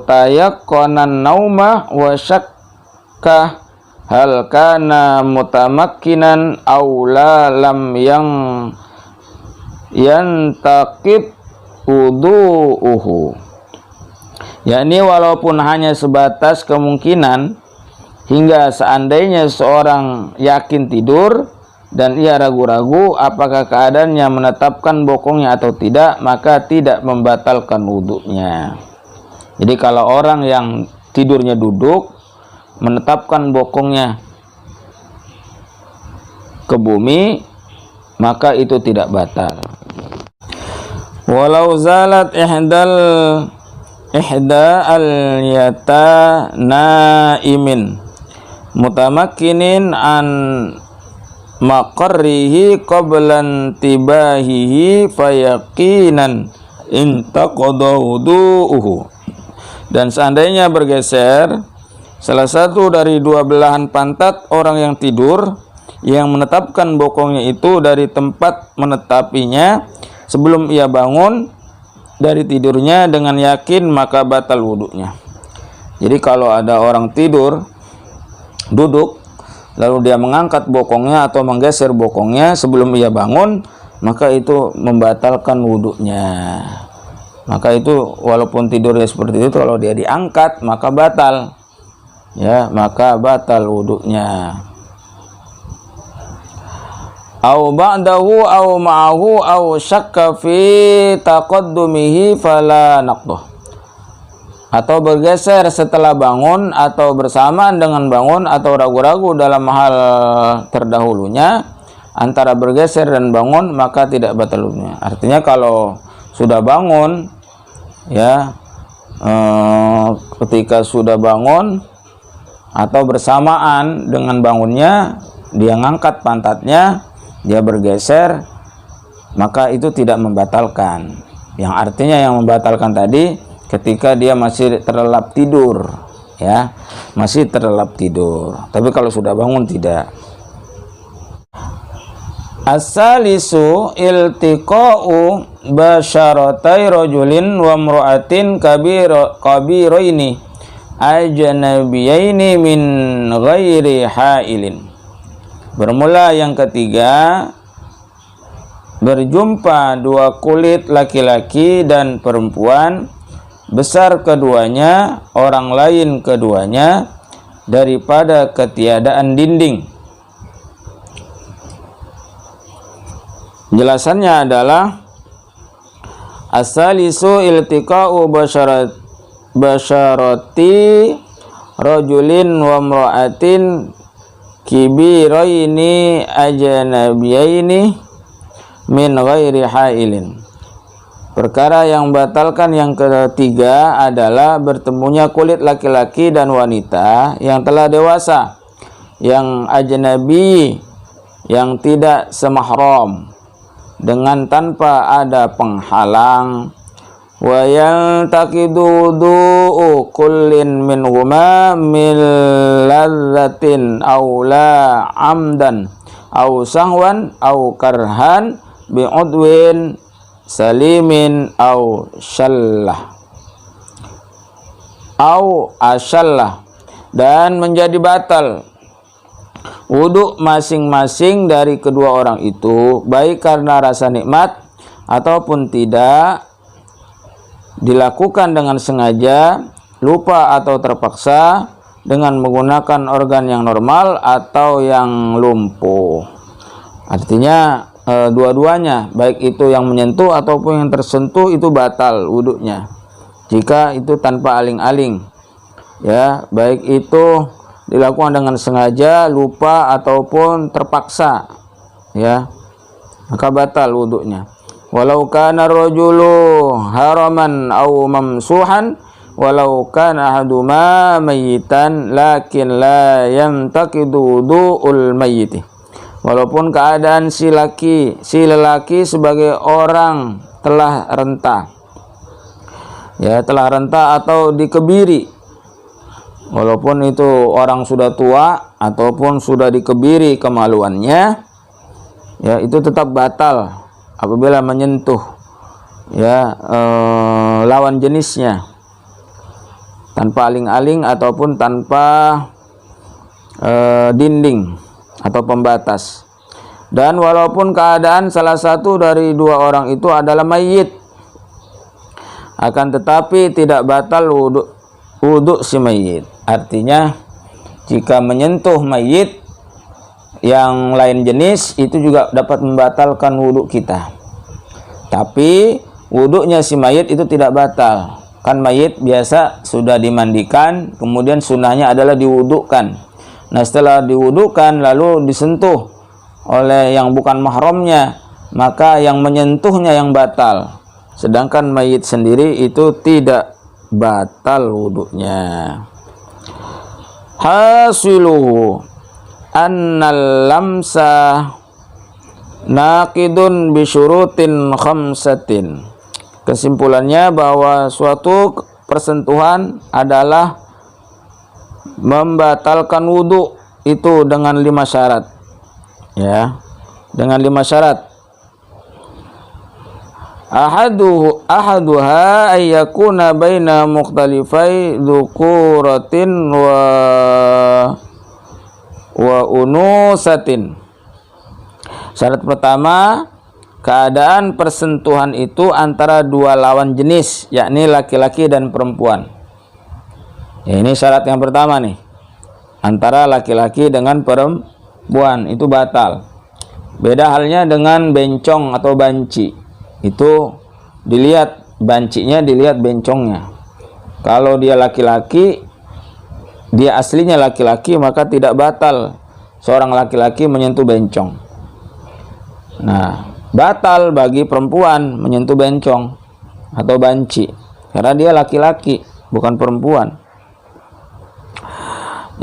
tayaqqanan nauma wa syakka hal kana mutamakkinan aw la lam yang yantaqib wudu'uhu, yakni walaupun hanya sebatas kemungkinan, hingga seandainya seorang yakin tidur dan ia ragu-ragu apakah keadaannya menetapkan bokongnya atau tidak, maka tidak membatalkan wudhunya. Jadi kalau orang yang tidurnya duduk menetapkan bokongnya ke bumi, maka itu tidak batal. Walau zalat ihda al-yata naimin mutamakkinin an maqarrihi qablan tibahihi fayaqinan intaqada wudu'uhu. Dan seandainya bergeser salah satu dari dua belahan pantat orang yang tidur, yang menetapkan bokongnya itu dari tempat menetapinya sebelum ia bangun dari tidurnya dengan yakin, maka batal wudhunya. Jadi kalau ada orang tidur duduk lalu dia mengangkat bokongnya atau menggeser bokongnya sebelum ia bangun, maka itu membatalkan wudhunya. Maka itu walaupun tidurnya seperti itu, kalau dia diangkat maka batal, ya, maka batal wudhunya. Au ba'dahu au ma'ahu au syakka fi taqaddumihi fala naqduh, atau bergeser setelah bangun atau bersamaan dengan bangun atau ragu-ragu dalam hal terdahulunya, antara bergeser dan bangun, maka tidak batal wudhunya. Artinya kalau sudah bangun, ya, ketika sudah bangun atau bersamaan dengan bangunnya dia ngangkat pantatnya, dia bergeser, maka itu tidak membatalkan. Yang artinya yang membatalkan tadi ketika dia masih terlelap tidur, ya, masih terlelap tidur. Tapi kalau sudah bangun tidak. As-salisu iltiqa'u basyaratai rajulin wa imra'atin kabiraini ajnabiyaini min ghairi hailin. Bermula yang ketiga berjumpa dua kulit laki-laki dan perempuan, besar keduanya, orang lain keduanya, daripada ketiadaan dinding. Jelasannya adalah as-salisu iltiqa'u basyarati rajulin wa imra'atin kibiraini ajnabiyaini min ghairi hailin. Perkara yang batalkan yang ketiga adalah bertemunya kulit laki-laki dan wanita yang telah dewasa, yang ajnabi, yang tidak semahram, dengan tanpa ada penghalang. Wa yantaqidu du'u kullin minhuma min ladzatin aw la amdan aw sahwan aw karhan bi'udwin salimin aw syallah aw asyallah, dan menjadi batal wudhu masing-masing dari kedua orang itu, baik karena rasa nikmat ataupun tidak, dilakukan dengan sengaja, lupa atau terpaksa, dengan menggunakan organ yang normal atau yang lumpuh. Artinya dua-duanya, baik itu yang menyentuh ataupun yang tersentuh, itu batal wudhunya jika itu tanpa aling-aling, ya, baik itu dilakukan dengan sengaja, lupa ataupun terpaksa, ya, maka batal wudhunya. Walau kana rajulu haraman aw mamsuhan walau kana ahaduma mayyitan lakin la yantaqidu wudu'ul mayyit. Walaupun keadaan si lelaki sebagai orang telah renta, ya, telah renta atau dikebiri, walaupun itu orang sudah tua ataupun sudah dikebiri kemaluannya, ya, itu tetap batal apabila menyentuh, ya, lawan jenisnya tanpa aling-aling ataupun tanpa dinding atau pembatas. Dan walaupun keadaan salah satu dari dua orang itu adalah mayit, akan tetapi tidak batal wudhu si mayit. Artinya jika menyentuh mayit yang lain jenis, itu juga dapat membatalkan wudhu kita. Tapi wudhunya si mayit itu tidak batal. Kan mayit biasa sudah dimandikan, kemudian sunnahnya adalah diwudhukan. Nah, setelah diwudhukan lalu disentuh oleh yang bukan mahramnya, maka yang menyentuhnya yang batal. Sedangkan mayit sendiri itu tidak batal wudhunya. Hasiluhu annal lamsa naqidun bisyurutin khamsatin. Kesimpulannya bahwa suatu persentuhan adalah membatalkan wudhu itu dengan 5 syarat, ya, dengan 5 syarat. Ahaduha ayyakuna baina mukhtalifai dzukuratin wa unusatin. Syarat pertama, keadaan persentuhan itu antara dua lawan jenis, yakni laki-laki dan perempuan. Ya, ini syarat yang pertama nih, antara laki-laki dengan perempuan itu batal. Beda halnya dengan bencong atau banci, itu dilihat bancinya, dilihat bencongnya. Kalau dia laki-laki, dia aslinya laki-laki, maka tidak batal seorang laki-laki menyentuh bencong. Nah, batal bagi perempuan menyentuh bencong atau banci karena dia laki-laki bukan perempuan.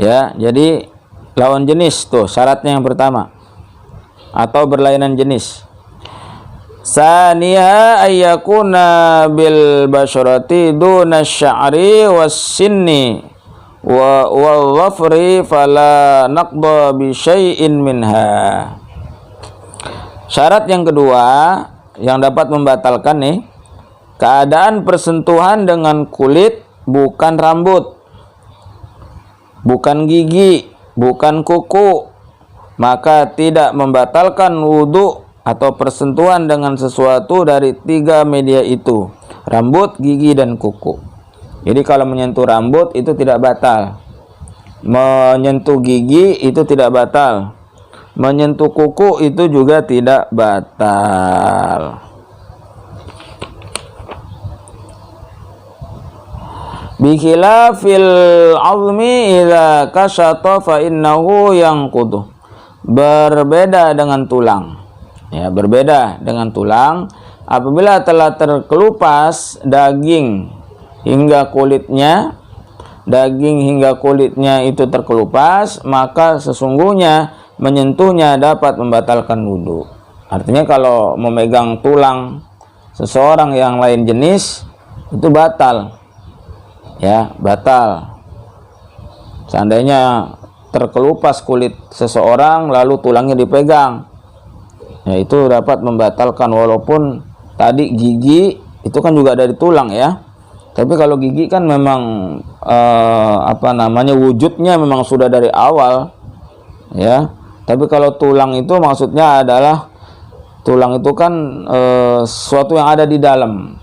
Ya, jadi lawan jenis tuh syaratnya yang pertama, atau berlainan jenis. Saniha ayyakuna bil basyarati duna sya'ri was sinni wa dhafri fala naqda bi syai'in minha. Syarat yang kedua yang dapat membatalkan nih, keadaan persentuhan dengan kulit bukan rambut, bukan gigi, bukan kuku, maka tidak membatalkan wudhu atau persentuhan dengan sesuatu dari 3 media itu, rambut, gigi, dan kuku. Jadi kalau menyentuh rambut itu tidak batal, menyentuh gigi itu tidak batal, menyentuh kuku itu juga tidak batal. Bikhilafil azmi idza kasyata fa innahu yanqudu. Berbeda dengan tulang. Ya, berbeda dengan tulang. Apabila telah terkelupas daging hingga kulitnya, itu terkelupas, maka sesungguhnya menyentuhnya dapat membatalkan wudu. Artinya kalau memegang tulang seseorang yang lain jenis itu batal. Ya, batal. Seandainya terkelupas kulit seseorang lalu tulangnya dipegang, ya itu dapat membatalkan, walaupun tadi gigi itu kan juga dari tulang ya. Tapi kalau gigi kan memang wujudnya memang sudah dari awal ya. Tapi kalau tulang itu maksudnya adalah tulang itu kan sesuatu yang ada di dalam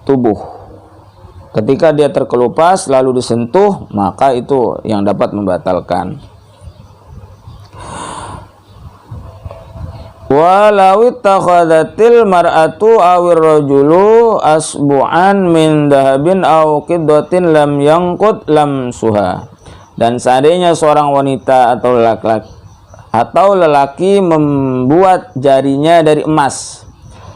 tubuh. Ketika dia terkelupas lalu disentuh, maka itu yang dapat membatalkan. Walau ittakhadhatil mar'atu awir rajulu asbu'an min dahabin aw qiddatin lam yanqud lam suha. Dan seandainya seorang wanita atau lelaki membuat jarinya dari emas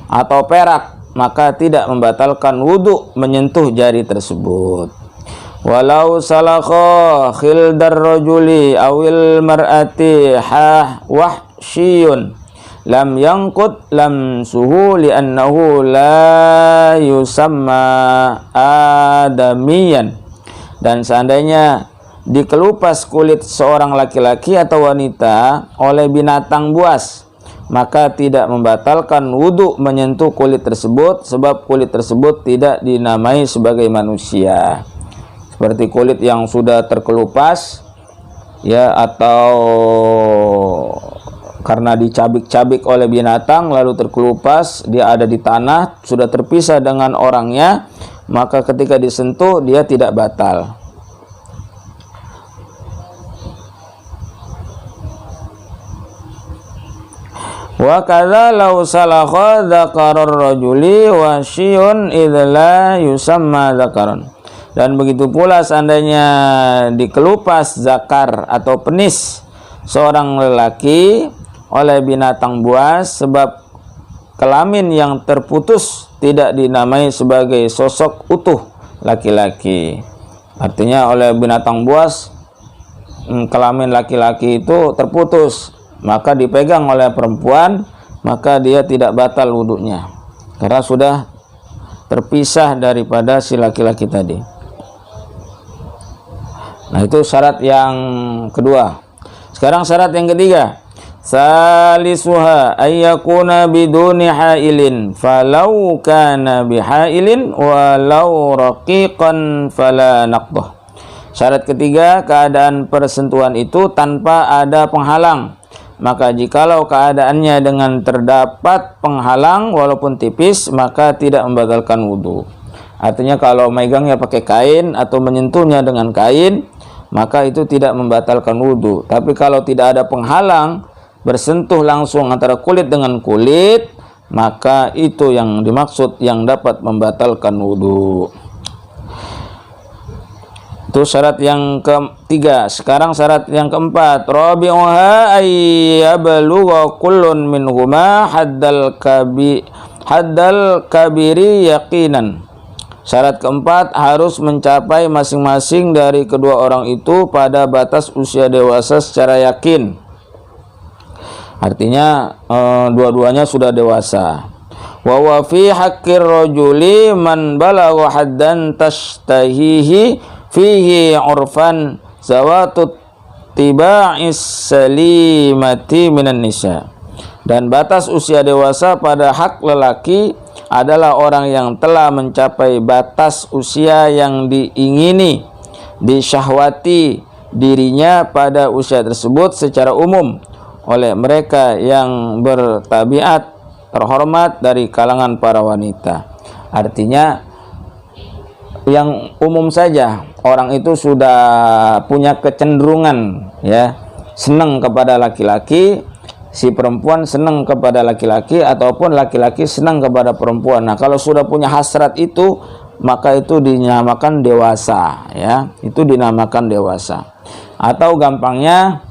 atau perak, maka tidak membatalkan wudu menyentuh jari tersebut. Walau salakha khildar rajuli awil mar'ati wahsyiyun lam yanqud lam suhu li'annahu la yusamma adamiyan. Dan seandainya dikelupas kulit seorang laki-laki atau wanita oleh binatang buas, maka tidak membatalkan wudu menyentuh kulit tersebut, sebab kulit tersebut tidak dinamai sebagai manusia. Seperti kulit yang sudah terkelupas ya, atau karena dicabik-cabik oleh binatang lalu terkelupas, dia ada di tanah, sudah terpisah dengan orangnya, maka ketika disentuh dia tidak batal. Wa kadza law salakha dzakarar rajuli wa syiyun idza yusamma dzakaran. Dan begitu pula seandainya dikelupas zakar atau penis seorang lelaki oleh binatang buas, sebab kelamin yang terputus tidak dinamai sebagai sosok utuh laki-laki. Artinya oleh binatang buas kelamin laki-laki itu terputus, maka dipegang oleh perempuan, maka dia tidak batal wudunya karena sudah terpisah daripada si laki-laki tadi. Nah, itu syarat yang kedua. Sekarang syarat yang ketiga. Salisuha ayyakuna biduni hailin falau kana bihailin walau raqiqan fala naqdah. Syarat ketiga, keadaan persentuhan itu tanpa ada penghalang. Maka jikalau keadaannya dengan terdapat penghalang walaupun tipis, maka tidak membatalkan wudu. Artinya kalau megangnya pakai kain atau menyentuhnya dengan kain, maka itu tidak membatalkan wudu. Tapi kalau tidak ada penghalang, bersentuh langsung antara kulit dengan kulit, maka itu yang dimaksud yang dapat membatalkan wudu. Itu syarat yang ketiga. Sekarang syarat yang keempat. Rabi'uha ayyablugha kullun minhuma haddal kabiri yaqinan. Syarat keempat, harus mencapai masing-masing dari kedua orang itu pada batas usia dewasa secara yakin. Artinya dua-duanya sudah dewasa. Wa wa fi haqqir rajuli man balagha haddan tashtahihi fihi urfan zawatut tiba'is salimati minan nisa. Dan batas usia dewasa pada hak lelaki adalah orang yang telah mencapai batas usia yang diingini, disyahwati dirinya pada usia tersebut secara umum oleh mereka yang bertabiat terhormat dari kalangan para wanita. Artinya yang umum saja, orang itu sudah punya kecenderungan ya senang kepada laki-laki, si perempuan senang kepada laki-laki, ataupun laki-laki senang kepada perempuan. Nah, kalau sudah punya hasrat itu, maka itu dinamakan dewasa ya, itu dinamakan dewasa. Atau gampangnya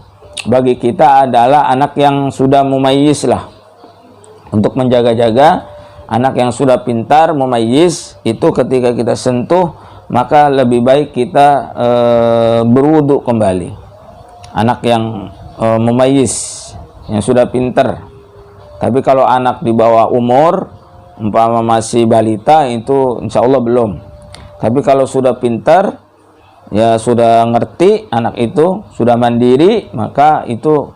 bagi kita adalah anak yang sudah mumayyiz lah. Untuk menjaga-jaga anak yang sudah pintar, mumayyiz, itu ketika kita sentuh maka lebih baik kita berwudu kembali. Anak yang mumayyiz, yang sudah pintar. Tapi kalau anak di bawah umur, umpama masih balita, itu insya Allah belum. Tapi kalau sudah pintar, ya sudah ngerti, anak itu sudah mandiri, maka itu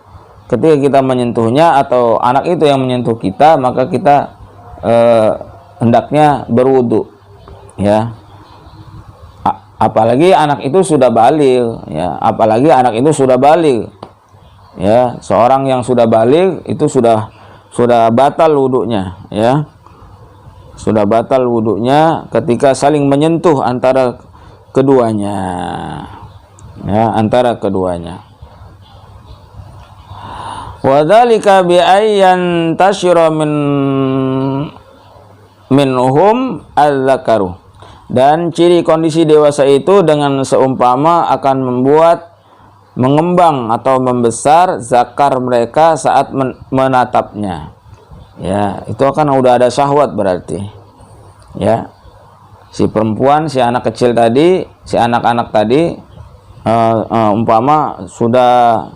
ketika kita menyentuhnya atau anak itu yang menyentuh kita, maka kita hendaknya berwudu ya. Apalagi anak itu sudah baligh ya, apalagi anak itu sudah baligh ya. Seorang yang sudah baligh itu sudah batal wudunya ya, sudah batal wudunya ketika saling menyentuh antara keduanya ya, antara keduanya. Wadzalika bi ayyan tasyira minhum al-dzakaru. Dan ciri kondisi dewasa itu dengan seumpama akan membuat mengembang atau membesar zakar mereka saat menatapnya. Ya, itu akan udah ada syahwat berarti. Ya. Si perempuan, si anak kecil tadi, si anak-anak tadi umpama sudah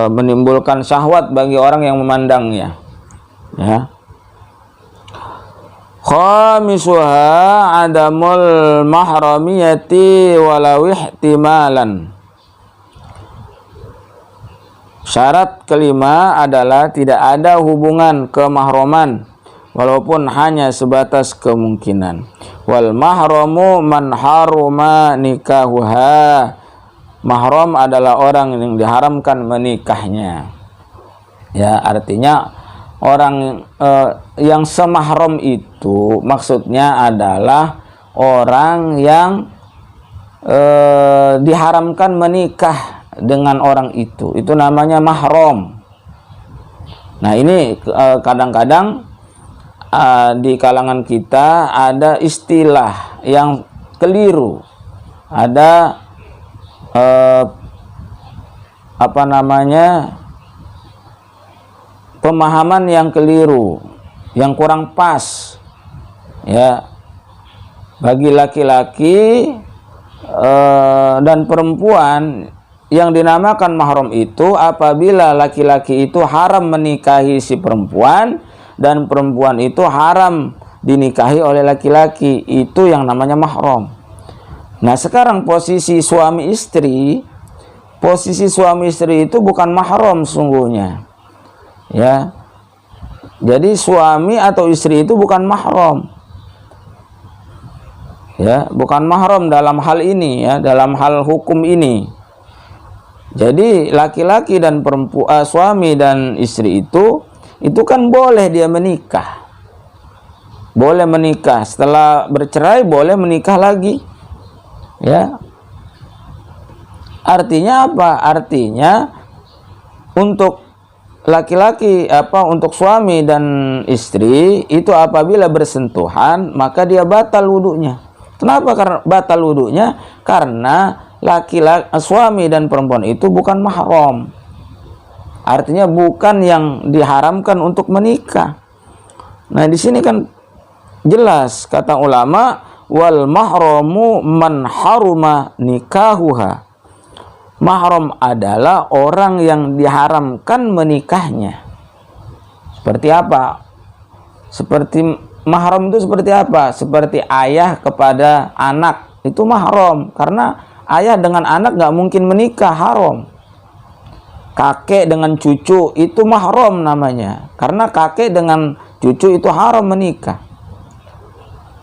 menimbulkan syahwat bagi orang yang memandangnya. Ya. Khamisuha adamul mahramiyati walau ihtimalan. Syarat kelima adalah tidak ada hubungan kemahroman walaupun hanya sebatas kemungkinan. Wal mahramu man haruma nikahuha. Mahram adalah orang yang diharamkan menikahnya. Ya, artinya orang yang semahram itu maksudnya adalah orang yang diharamkan menikah dengan orang itu namanya mahram. Nah, ini kadang-kadang di kalangan kita ada istilah yang keliru, ada pemahaman yang keliru, yang kurang pas ya bagi laki-laki dan perempuan. Yang dinamakan mahram itu apabila laki-laki itu haram menikahi si perempuan dan perempuan itu haram dinikahi oleh laki-laki, itu yang namanya mahram. Nah, sekarang posisi suami istri itu bukan mahram sungguhnya. Ya. Jadi suami atau istri itu bukan mahram. Ya, bukan mahram dalam hal ini ya, dalam hal hukum ini. Jadi laki-laki dan perempuan, suami dan istri itu kan boleh dia menikah. Boleh menikah, setelah bercerai boleh menikah lagi. Ya. Artinya apa? Artinya untuk laki-laki untuk suami dan istri itu apabila bersentuhan maka dia batal wudunya. Kenapa batal wudunya? Karena laki-laki, suami dan perempuan itu bukan mahram. Artinya bukan yang diharamkan untuk menikah. Nah, di sini kan jelas kata ulama, wal mahramu man haruma nikahuha. Mahram adalah orang yang diharamkan menikahnya. Seperti apa? Seperti mahram itu seperti apa? Seperti ayah kepada anak, itu mahram karena ayah dengan anak nggak mungkin menikah, haram. Kakek dengan cucu itu mahram namanya, karena kakek dengan cucu itu haram menikah.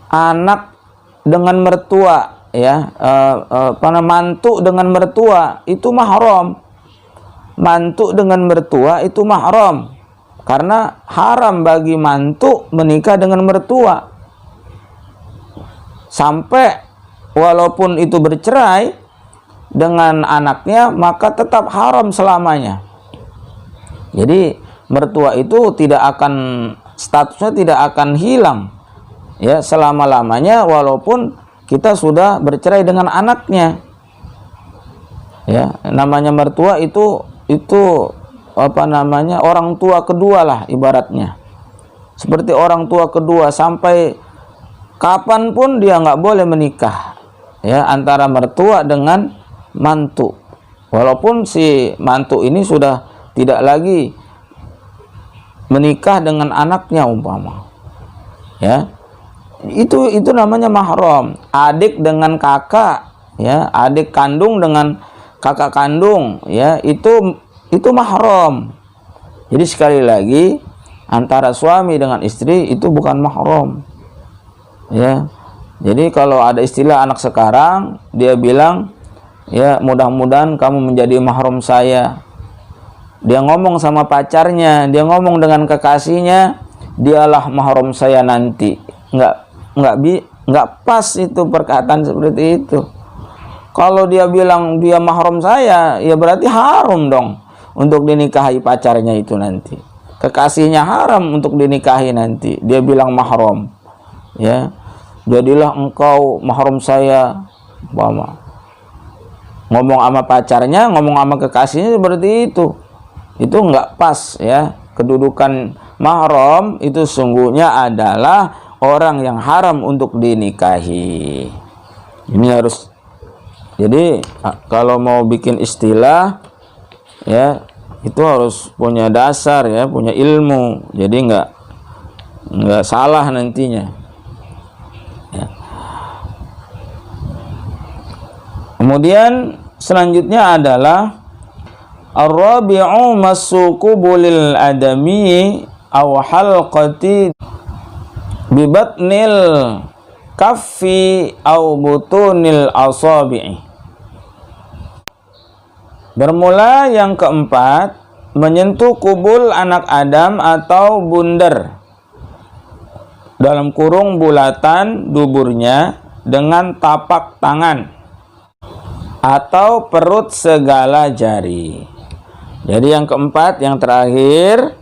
Anak dengan mertua, ya, mantu dengan mertua itu mahram. Mantu dengan mertua itu mahram. karena haram bagi mantu menikah dengan mertua. Sampai walaupun itu bercerai dengan anaknya, maka tetap haram selamanya. Jadi mertua itu statusnya tidak akan hilang ya selama-lamanya, walaupun kita sudah bercerai dengan anaknya. Ya, namanya mertua itu orang tua kedua lah ibaratnya. Seperti orang tua kedua, sampai kapanpun dia nggak boleh menikah ya antara mertua dengan mantu, walaupun si mantu ini sudah tidak lagi menikah dengan anaknya umpama ya. Itu namanya mahram. Adik dengan kakak ya, adik kandung dengan kakak kandung ya, itu mahram. Jadi sekali lagi, antara suami dengan istri itu bukan mahram ya. Jadi kalau ada istilah anak sekarang, dia bilang ya, mudah-mudahan kamu menjadi mahram saya. Dia ngomong sama pacarnya, dia ngomong dengan kekasihnya, dialah mahram saya nanti. Nggak pas itu perkataan seperti itu. Kalau dia bilang dia mahram saya, ya berarti haram dong untuk dinikahi pacarnya itu nanti. Kekasihnya haram untuk dinikahi nanti. Dia bilang mahram. Ya. Jadilah engkau mahram saya, umpama. Ngomong sama pacarnya, ngomong sama kekasihnya seperti itu. Itu nggak pas ya. Kedudukan mahram itu sungguhnya adalah orang yang haram untuk dinikahi. Ini harus. Jadi kalau mau bikin istilah ya, itu harus punya dasar ya, punya ilmu. Jadi nggak salah nantinya. Ya. Kemudian selanjutnya adalah ar-rabi'u masukubulil adami aw halqati bibatnil kaffi aw butunil asabi'i. Bermula yang keempat, menyentuh kubul anak Adam atau bundar dalam kurung bulatan duburnya dengan tapak tangan atau perut segala jari. Jadi yang keempat, yang terakhir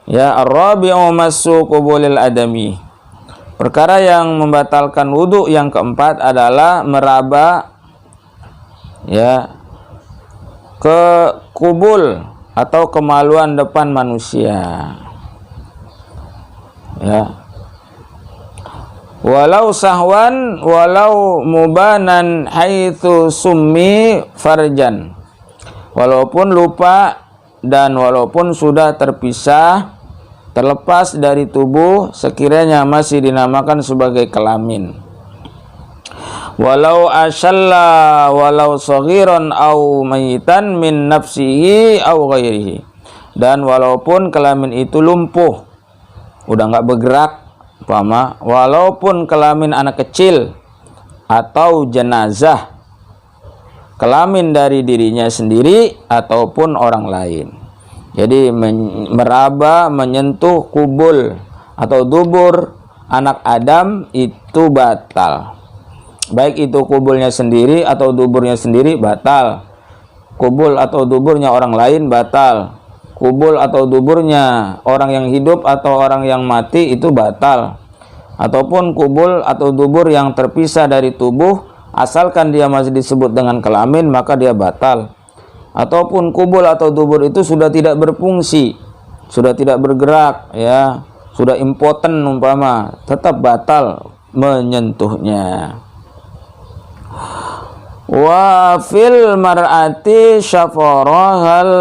ya, ar-rabi'u massu qubulil adami. Perkara yang membatalkan wudu yang keempat adalah meraba ya ke kubul atau kemaluan depan manusia. Ya. Walau sahwan walau mubanan haitsu summi farjan. Walaupun lupa dan walaupun sudah terpisah, terlepas dari tubuh, sekiranya masih dinamakan sebagai kelamin. Walau asyalla walau saghiran au mayitan min nafsihi au ghairihi. Dan walaupun kelamin itu lumpuh, udah nggak bergerak, umpama, walaupun kelamin anak kecil atau jenazah, kelamin dari dirinya sendiri ataupun orang lain. Jadi meraba, menyentuh kubul atau dubur anak Adam itu batal. Baik itu kubulnya sendiri atau duburnya sendiri batal. Kubul atau duburnya orang lain batal. Kubul atau duburnya orang yang hidup atau orang yang mati itu batal. Ataupun kubul atau dubur yang terpisah dari tubuh, asalkan dia masih disebut dengan kelamin, maka dia batal. Ataupun kubul atau dubur itu sudah tidak berfungsi, sudah tidak bergerak ya, sudah impoten umpama, tetap batal menyentuhnya. Wa fil mar'ati syafarahal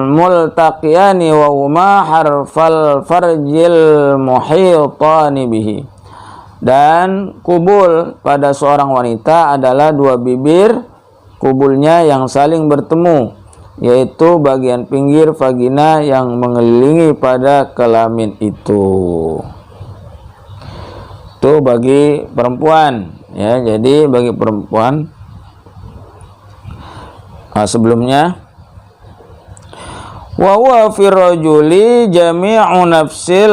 multaqiyani wa huma harfal farjil muhitani bihi. Dan kubul pada seorang wanita adalah dua bibir kubulnya yang saling bertemu, yaitu bagian pinggir vagina yang mengelilingi pada kelamin itu. Itu bagi perempuan ya. Jadi bagi perempuan sebelumnya Wa huwa fi rajuli jami'u nafsil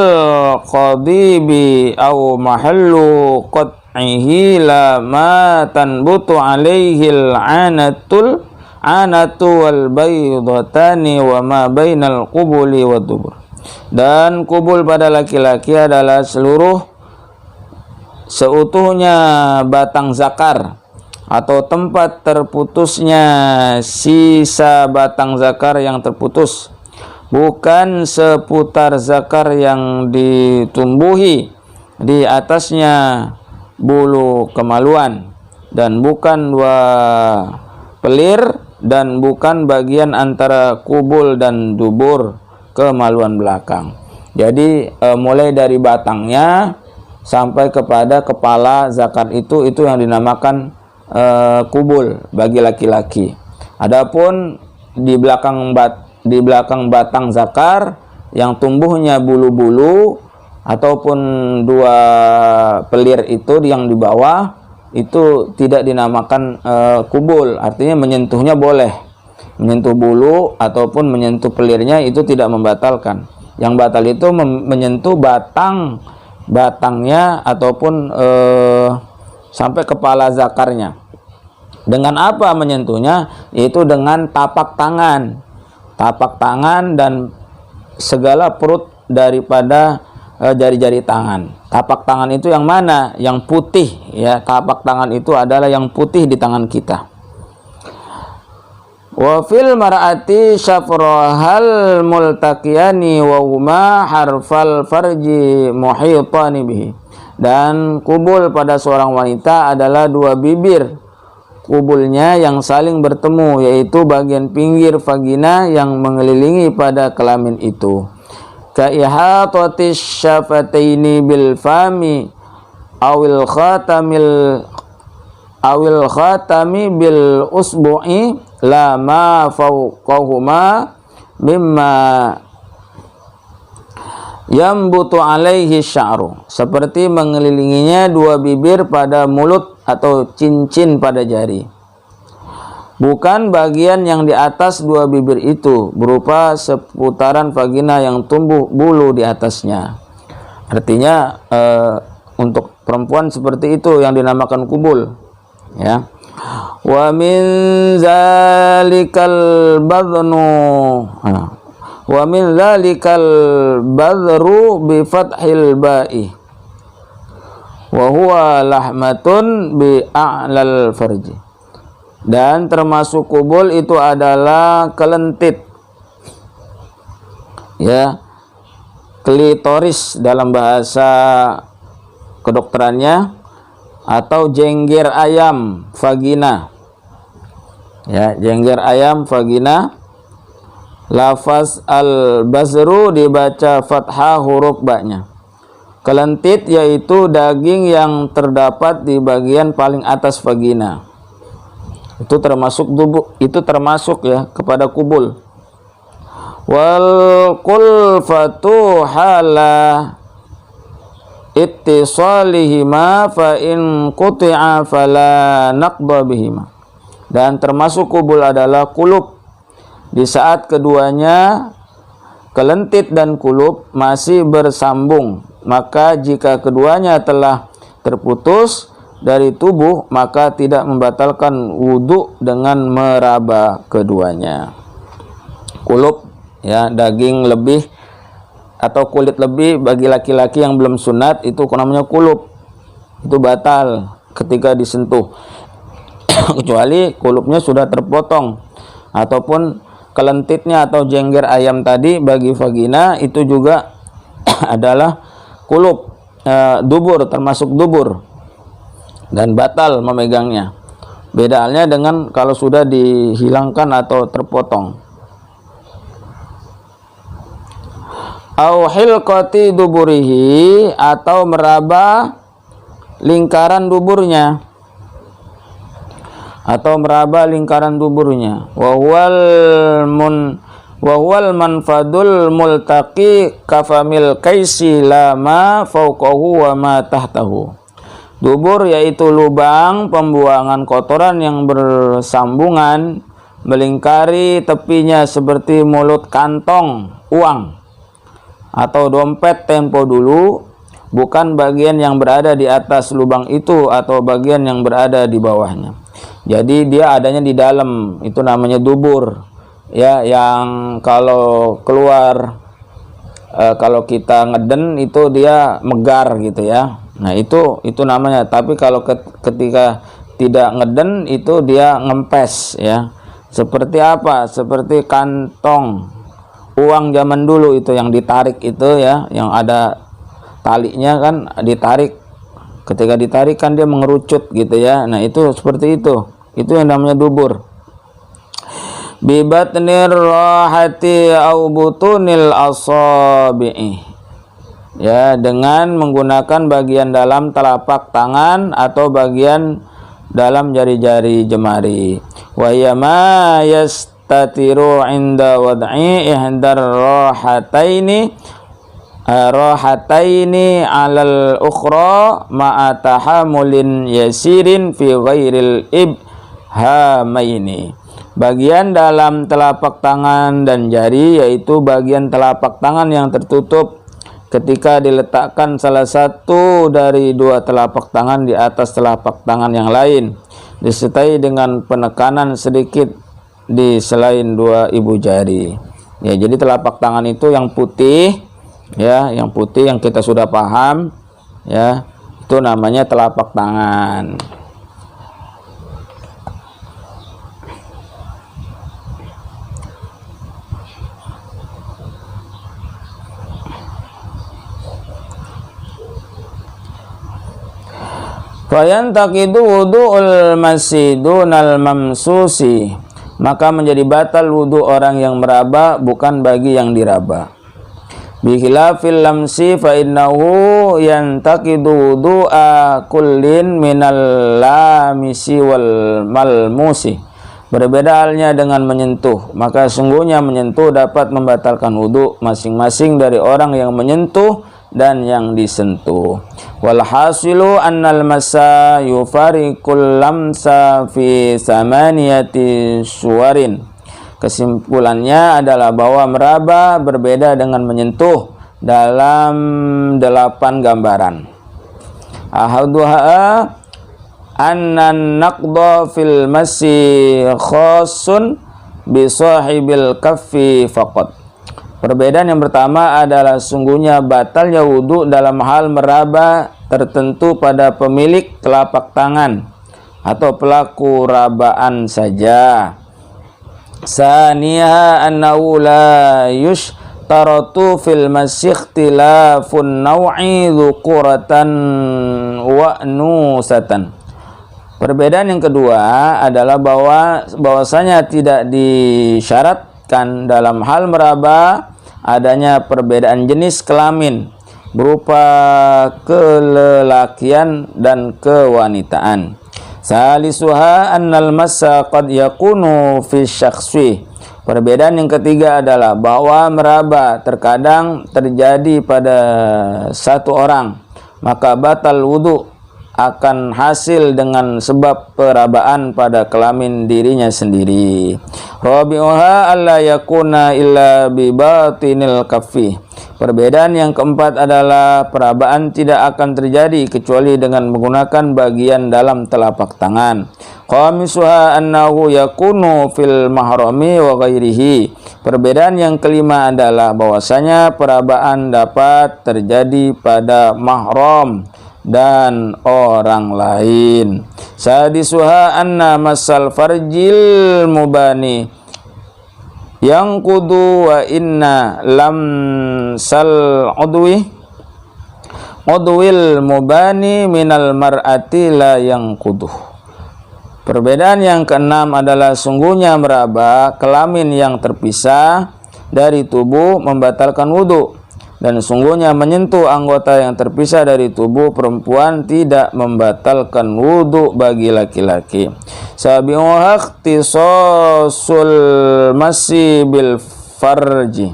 qadibi aw mahallu qat'ihi la ma tanbutu alaihi al-'anatul anatu wal baydatani wa ma bainal qubuli wad dubur. Dan kubul pada laki-laki adalah seutuhnya batang zakar atau tempat terputusnya sisa batang zakar yang terputus, bukan seputar zakar yang ditumbuhi di atasnya bulu kemaluan, dan bukan dua pelir, dan bukan bagian antara kubul dan dubur kemaluan belakang. Jadi mulai dari batangnya sampai kepada kepala zakar itu yang dinamakan kubul bagi laki-laki. Adapun di belakang batang zakar yang tumbuhnya bulu-bulu ataupun dua pelir itu yang di bawah, itu tidak dinamakan kubul. Artinya menyentuhnya boleh, menyentuh bulu ataupun menyentuh pelirnya itu tidak membatalkan. Yang batal itu menyentuh batangnya ataupun sampai kepala zakarnya. Dengan apa menyentuhnya? Yaitu dengan tapak tangan dan segala perut daripada jari-jari tangan. Tapak tangan itu yang mana? Yang putih, ya. Tapak tangan itu adalah yang putih di tangan kita. Wa fil mar'ati syafrahal multaqiyani wa huma harfal farji muhitani bihi. Dan kubul pada seorang wanita adalah dua bibir kubulnya yang saling bertemu, yaitu bagian pinggir vagina yang mengelilingi pada kelamin itu. Ka ihatatis syafataini bil fami awil khatami bil usbu'i la ma fawqahuma mimma yambutu alaihi sya'ru, seperti mengelilinginya dua bibir pada mulut atau cincin pada jari, bukan bagian yang di atas dua bibir itu berupa seputaran vagina yang tumbuh bulu di atasnya. Artinya untuk perempuan seperti itu yang dinamakan kubul, ya. Wa min zalikal badnu, wa min zalikal badru bi fathil ba'i wa huwa lahmatun bi a'lal farji. Dan termasuk kubul itu adalah kelentit, ya, klitoris dalam bahasa kedokterannya, atau jengger ayam vagina, ya, jengger ayam vagina. Lafaz al-bazru dibaca fathah huruf ba-nya. Kelentit yaitu daging yang terdapat di bagian paling atas vagina. Itu termasuk ya kepada kubul. Wal qulfatu hala ittisalihima fa in quti'a fala naqda bihima. Dan termasuk kubul adalah kulub di saat keduanya, kelentit dan kulub, masih bersambung. Maka jika keduanya telah terputus dari tubuh, maka tidak membatalkan wudhu dengan meraba keduanya. Kulub, ya, daging lebih atau kulit lebih bagi laki-laki yang belum sunat, itu namanya kulub. Itu batal ketika disentuh kecuali kulubnya sudah terpotong, ataupun kelentitnya atau jengger ayam tadi bagi vagina itu juga adalah kulub, dubur, termasuk dubur, dan batal memegangnya. Beda halnya dengan kalau sudah dihilangkan atau terpotong. Au hilqati duburihi, atau meraba lingkaran duburnya, wa huwal manfadul multaqi kafamil kaisi la ma fawqahu wa ma tahtahu. Dubur yaitu lubang pembuangan kotoran yang bersambungan, melingkari tepinya seperti mulut kantong uang atau dompet tempo dulu, bukan bagian yang berada di atas lubang itu atau bagian yang berada di bawahnya. Jadi dia adanya di dalam, itu namanya dubur. Ya, yang kalau keluar kalau kita ngeden itu dia megar gitu ya. Nah, itu namanya. Tapi kalau ketika tidak ngeden itu dia ngempes ya. Seperti apa? Seperti kantong uang zaman dulu itu yang ditarik itu ya, yang ada talinya kan ditarik. Ketika ditarik kan dia mengerucut gitu ya. Nah, itu seperti itu. Itu yang namanya dubur. Bibatnir rahati au butunil asabi'i. Ya, dengan menggunakan bagian dalam telapak tangan atau bagian dalam jari-jari jemari. Wa yama yastatiru inda wad'i ihdar rahataini 'alal ukhra ma'a tahamulin yasirin fi ghairil ibhamaini. Bagian dalam telapak tangan dan jari, yaitu bagian telapak tangan yang tertutup ketika diletakkan salah satu dari dua telapak tangan di atas telapak tangan yang lain, disertai dengan penekanan sedikit di selain dua ibu jari. Ya, jadi telapak tangan itu yang putih, ya, yang putih yang kita sudah paham, ya, itu namanya telapak tangan. Fayantaqidu wudu'ul masidunal mamsusi, maka menjadi batal wudu orang yang meraba bukan bagi yang diraba. Bikhilafil lamsi fa innahu yantaqidu wudu'a kullin minal lamisi wal malmusi. Berbeda halnya dengan menyentuh, maka sungguhnya menyentuh dapat membatalkan wudu masing-masing dari orang yang menyentuh dan yang disentuh. Walhasilu annal masa yufarikul lamsa fi samaniyati suwarin. Kesimpulannya adalah bahwa meraba berbeda dengan menyentuh dalam 8 gambaran. Ahaduha annan naqda fil masi khassun bi sahibil kaffi faqat. Perbedaan yang pertama adalah sungguhnya batalnya wudu dalam hal meraba tertentu pada pemilik telapak tangan atau pelaku rabaan saja. Saniha annahu la yushtaratu fil masih ikhtilafun naw'i dzukuratan wa nusatan. Perbedaan yang kedua adalah bahwasanya tidak disyaratkan dalam hal meraba adanya perbedaan jenis kelamin berupa kelelakian dan kewanitaan. Salisuha annal massa qad yakunu fi syakhsi. Perbedaan yang ketiga adalah bahwa meraba terkadang terjadi pada satu orang, maka batal wudu akan hasil dengan sebab perabaan pada kelamin dirinya sendiri. Rabi'uha alla yakuna illa bi batinil kaffi. Perbedaan yang keempat adalah perabaan tidak akan terjadi kecuali dengan menggunakan bagian dalam telapak tangan. Khamisuha annahu yakunu fil mahrami wa ghairihi. Perbedaan yang kelima adalah bahwasanya perabaan dapat terjadi pada mahram dan orang lain. Sadisuha anna masal farjil mubani yang kudu wa inna lam sal udwil mubani minal mar'ati la yang kudu. Perbedaan yang keenam adalah sungguhnya meraba kelamin yang terpisah dari tubuh membatalkan wudu, dan sungguhnya menyentuh anggota yang terpisah dari tubuh perempuan tidak membatalkan wudu bagi laki-laki. Sabi'uha ikhtisasul masi bil farji.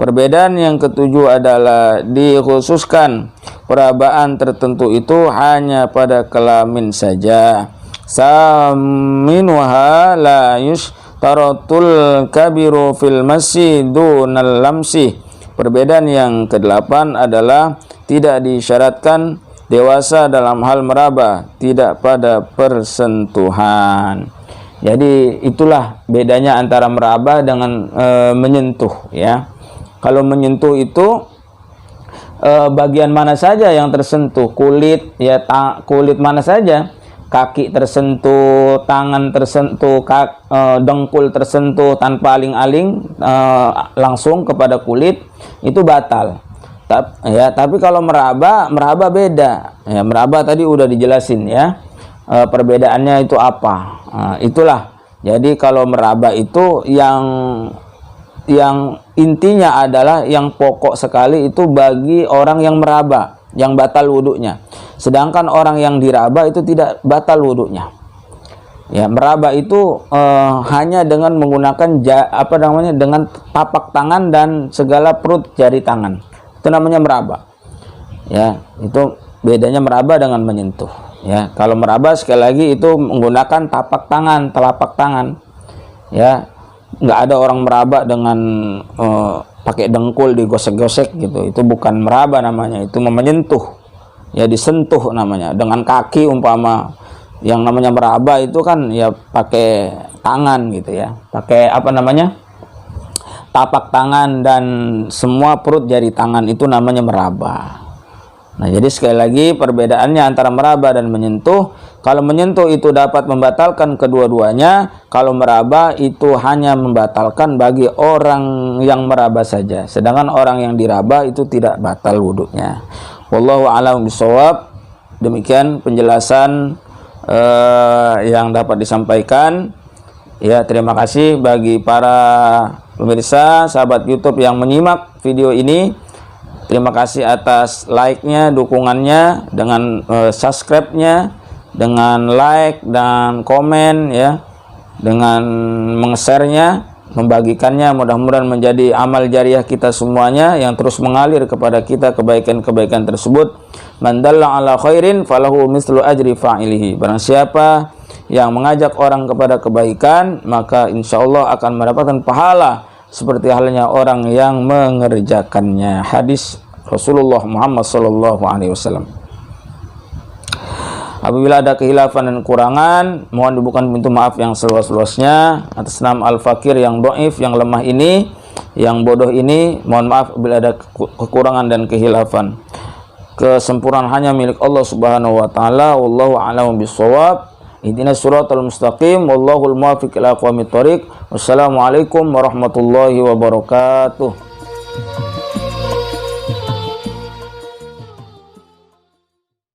Perbedaan yang ketujuh adalah dikhususkan perabaan tertentu itu hanya pada kelamin saja. Saminuha la taratul kabiru fil masyi dunal lamsi. Perbedaan yang kedelapan adalah tidak disyaratkan dewasa dalam hal meraba, tidak pada persentuhan. Jadi itulah bedanya antara meraba dengan menyentuh, ya. Kalau menyentuh itu bagian mana saja yang tersentuh, kulit, ya, kulit mana saja, kaki tersentuh, tangan tersentuh, dengkul tersentuh tanpa aling-aling langsung kepada kulit, itu batal. Tapi kalau meraba beda. Ya, meraba tadi udah dijelasin, ya. Perbedaannya itu apa? Itulah. Jadi kalau meraba itu yang intinya adalah yang pokok sekali itu bagi orang yang meraba, yang batal wudunya. Sedangkan orang yang diraba itu tidak batal wudunya. Ya, meraba itu hanya dengan menggunakan dengan tapak tangan dan segala perut jari tangan. Itu namanya meraba. Ya, itu bedanya meraba dengan menyentuh. Ya, kalau meraba sekali lagi itu menggunakan tapak tangan, telapak tangan. Ya, nggak ada orang meraba dengan pakai dengkul digosek-gosek gitu. Itu bukan meraba namanya, itu menyentuh. Ya, disentuh namanya. Dengan kaki umpama, yang namanya meraba itu kan ya pakai tangan gitu ya. Pakai tapak tangan dan semua perut jari tangan, itu namanya meraba. Nah, jadi sekali lagi perbedaannya antara meraba dan menyentuh. Kalau menyentuh itu dapat membatalkan kedua-duanya. Kalau meraba itu hanya membatalkan bagi orang yang meraba saja. Sedangkan orang yang diraba itu tidak batal wudunya. Wallahu a'lam bishawab. Demikian penjelasan yang dapat disampaikan. Ya, terima kasih bagi para pemirsa, sahabat YouTube yang menyimak video ini. Terima kasih atas like-nya, dukungannya, dengan subscribe-nya, dengan like dan komen, ya, dengan meng-share-nya, membagikannya. Mudah-mudahan menjadi amal jariah kita semuanya yang terus mengalir kepada kita kebaikan-kebaikan tersebut. Man dalla ala khairin falahu mislu ajri fa'ilihi. Barang siapa yang mengajak orang kepada kebaikan, maka insya Allah akan mendapatkan pahala seperti halnya orang yang mengerjakannya. Hadis Rasulullah Muhammad SAW. Apabila ada khilafan dan kekurangan, mohon dibukakan pintu maaf yang seluas-luasnya. Atas nama Al-Fakir yang dhaif, yang lemah ini, yang bodoh ini, mohon maaf bila ada kekurangan dan khilafan. Kesempurnaan hanya milik Allah Subhanahu wa taala. Wallahu a'lam bishawab. Ihdinas siratal mustaqim, wallahul muwaffiq ila aqwamit thoriq. Wassalamualaikum warahmatullahi wabarakatuh.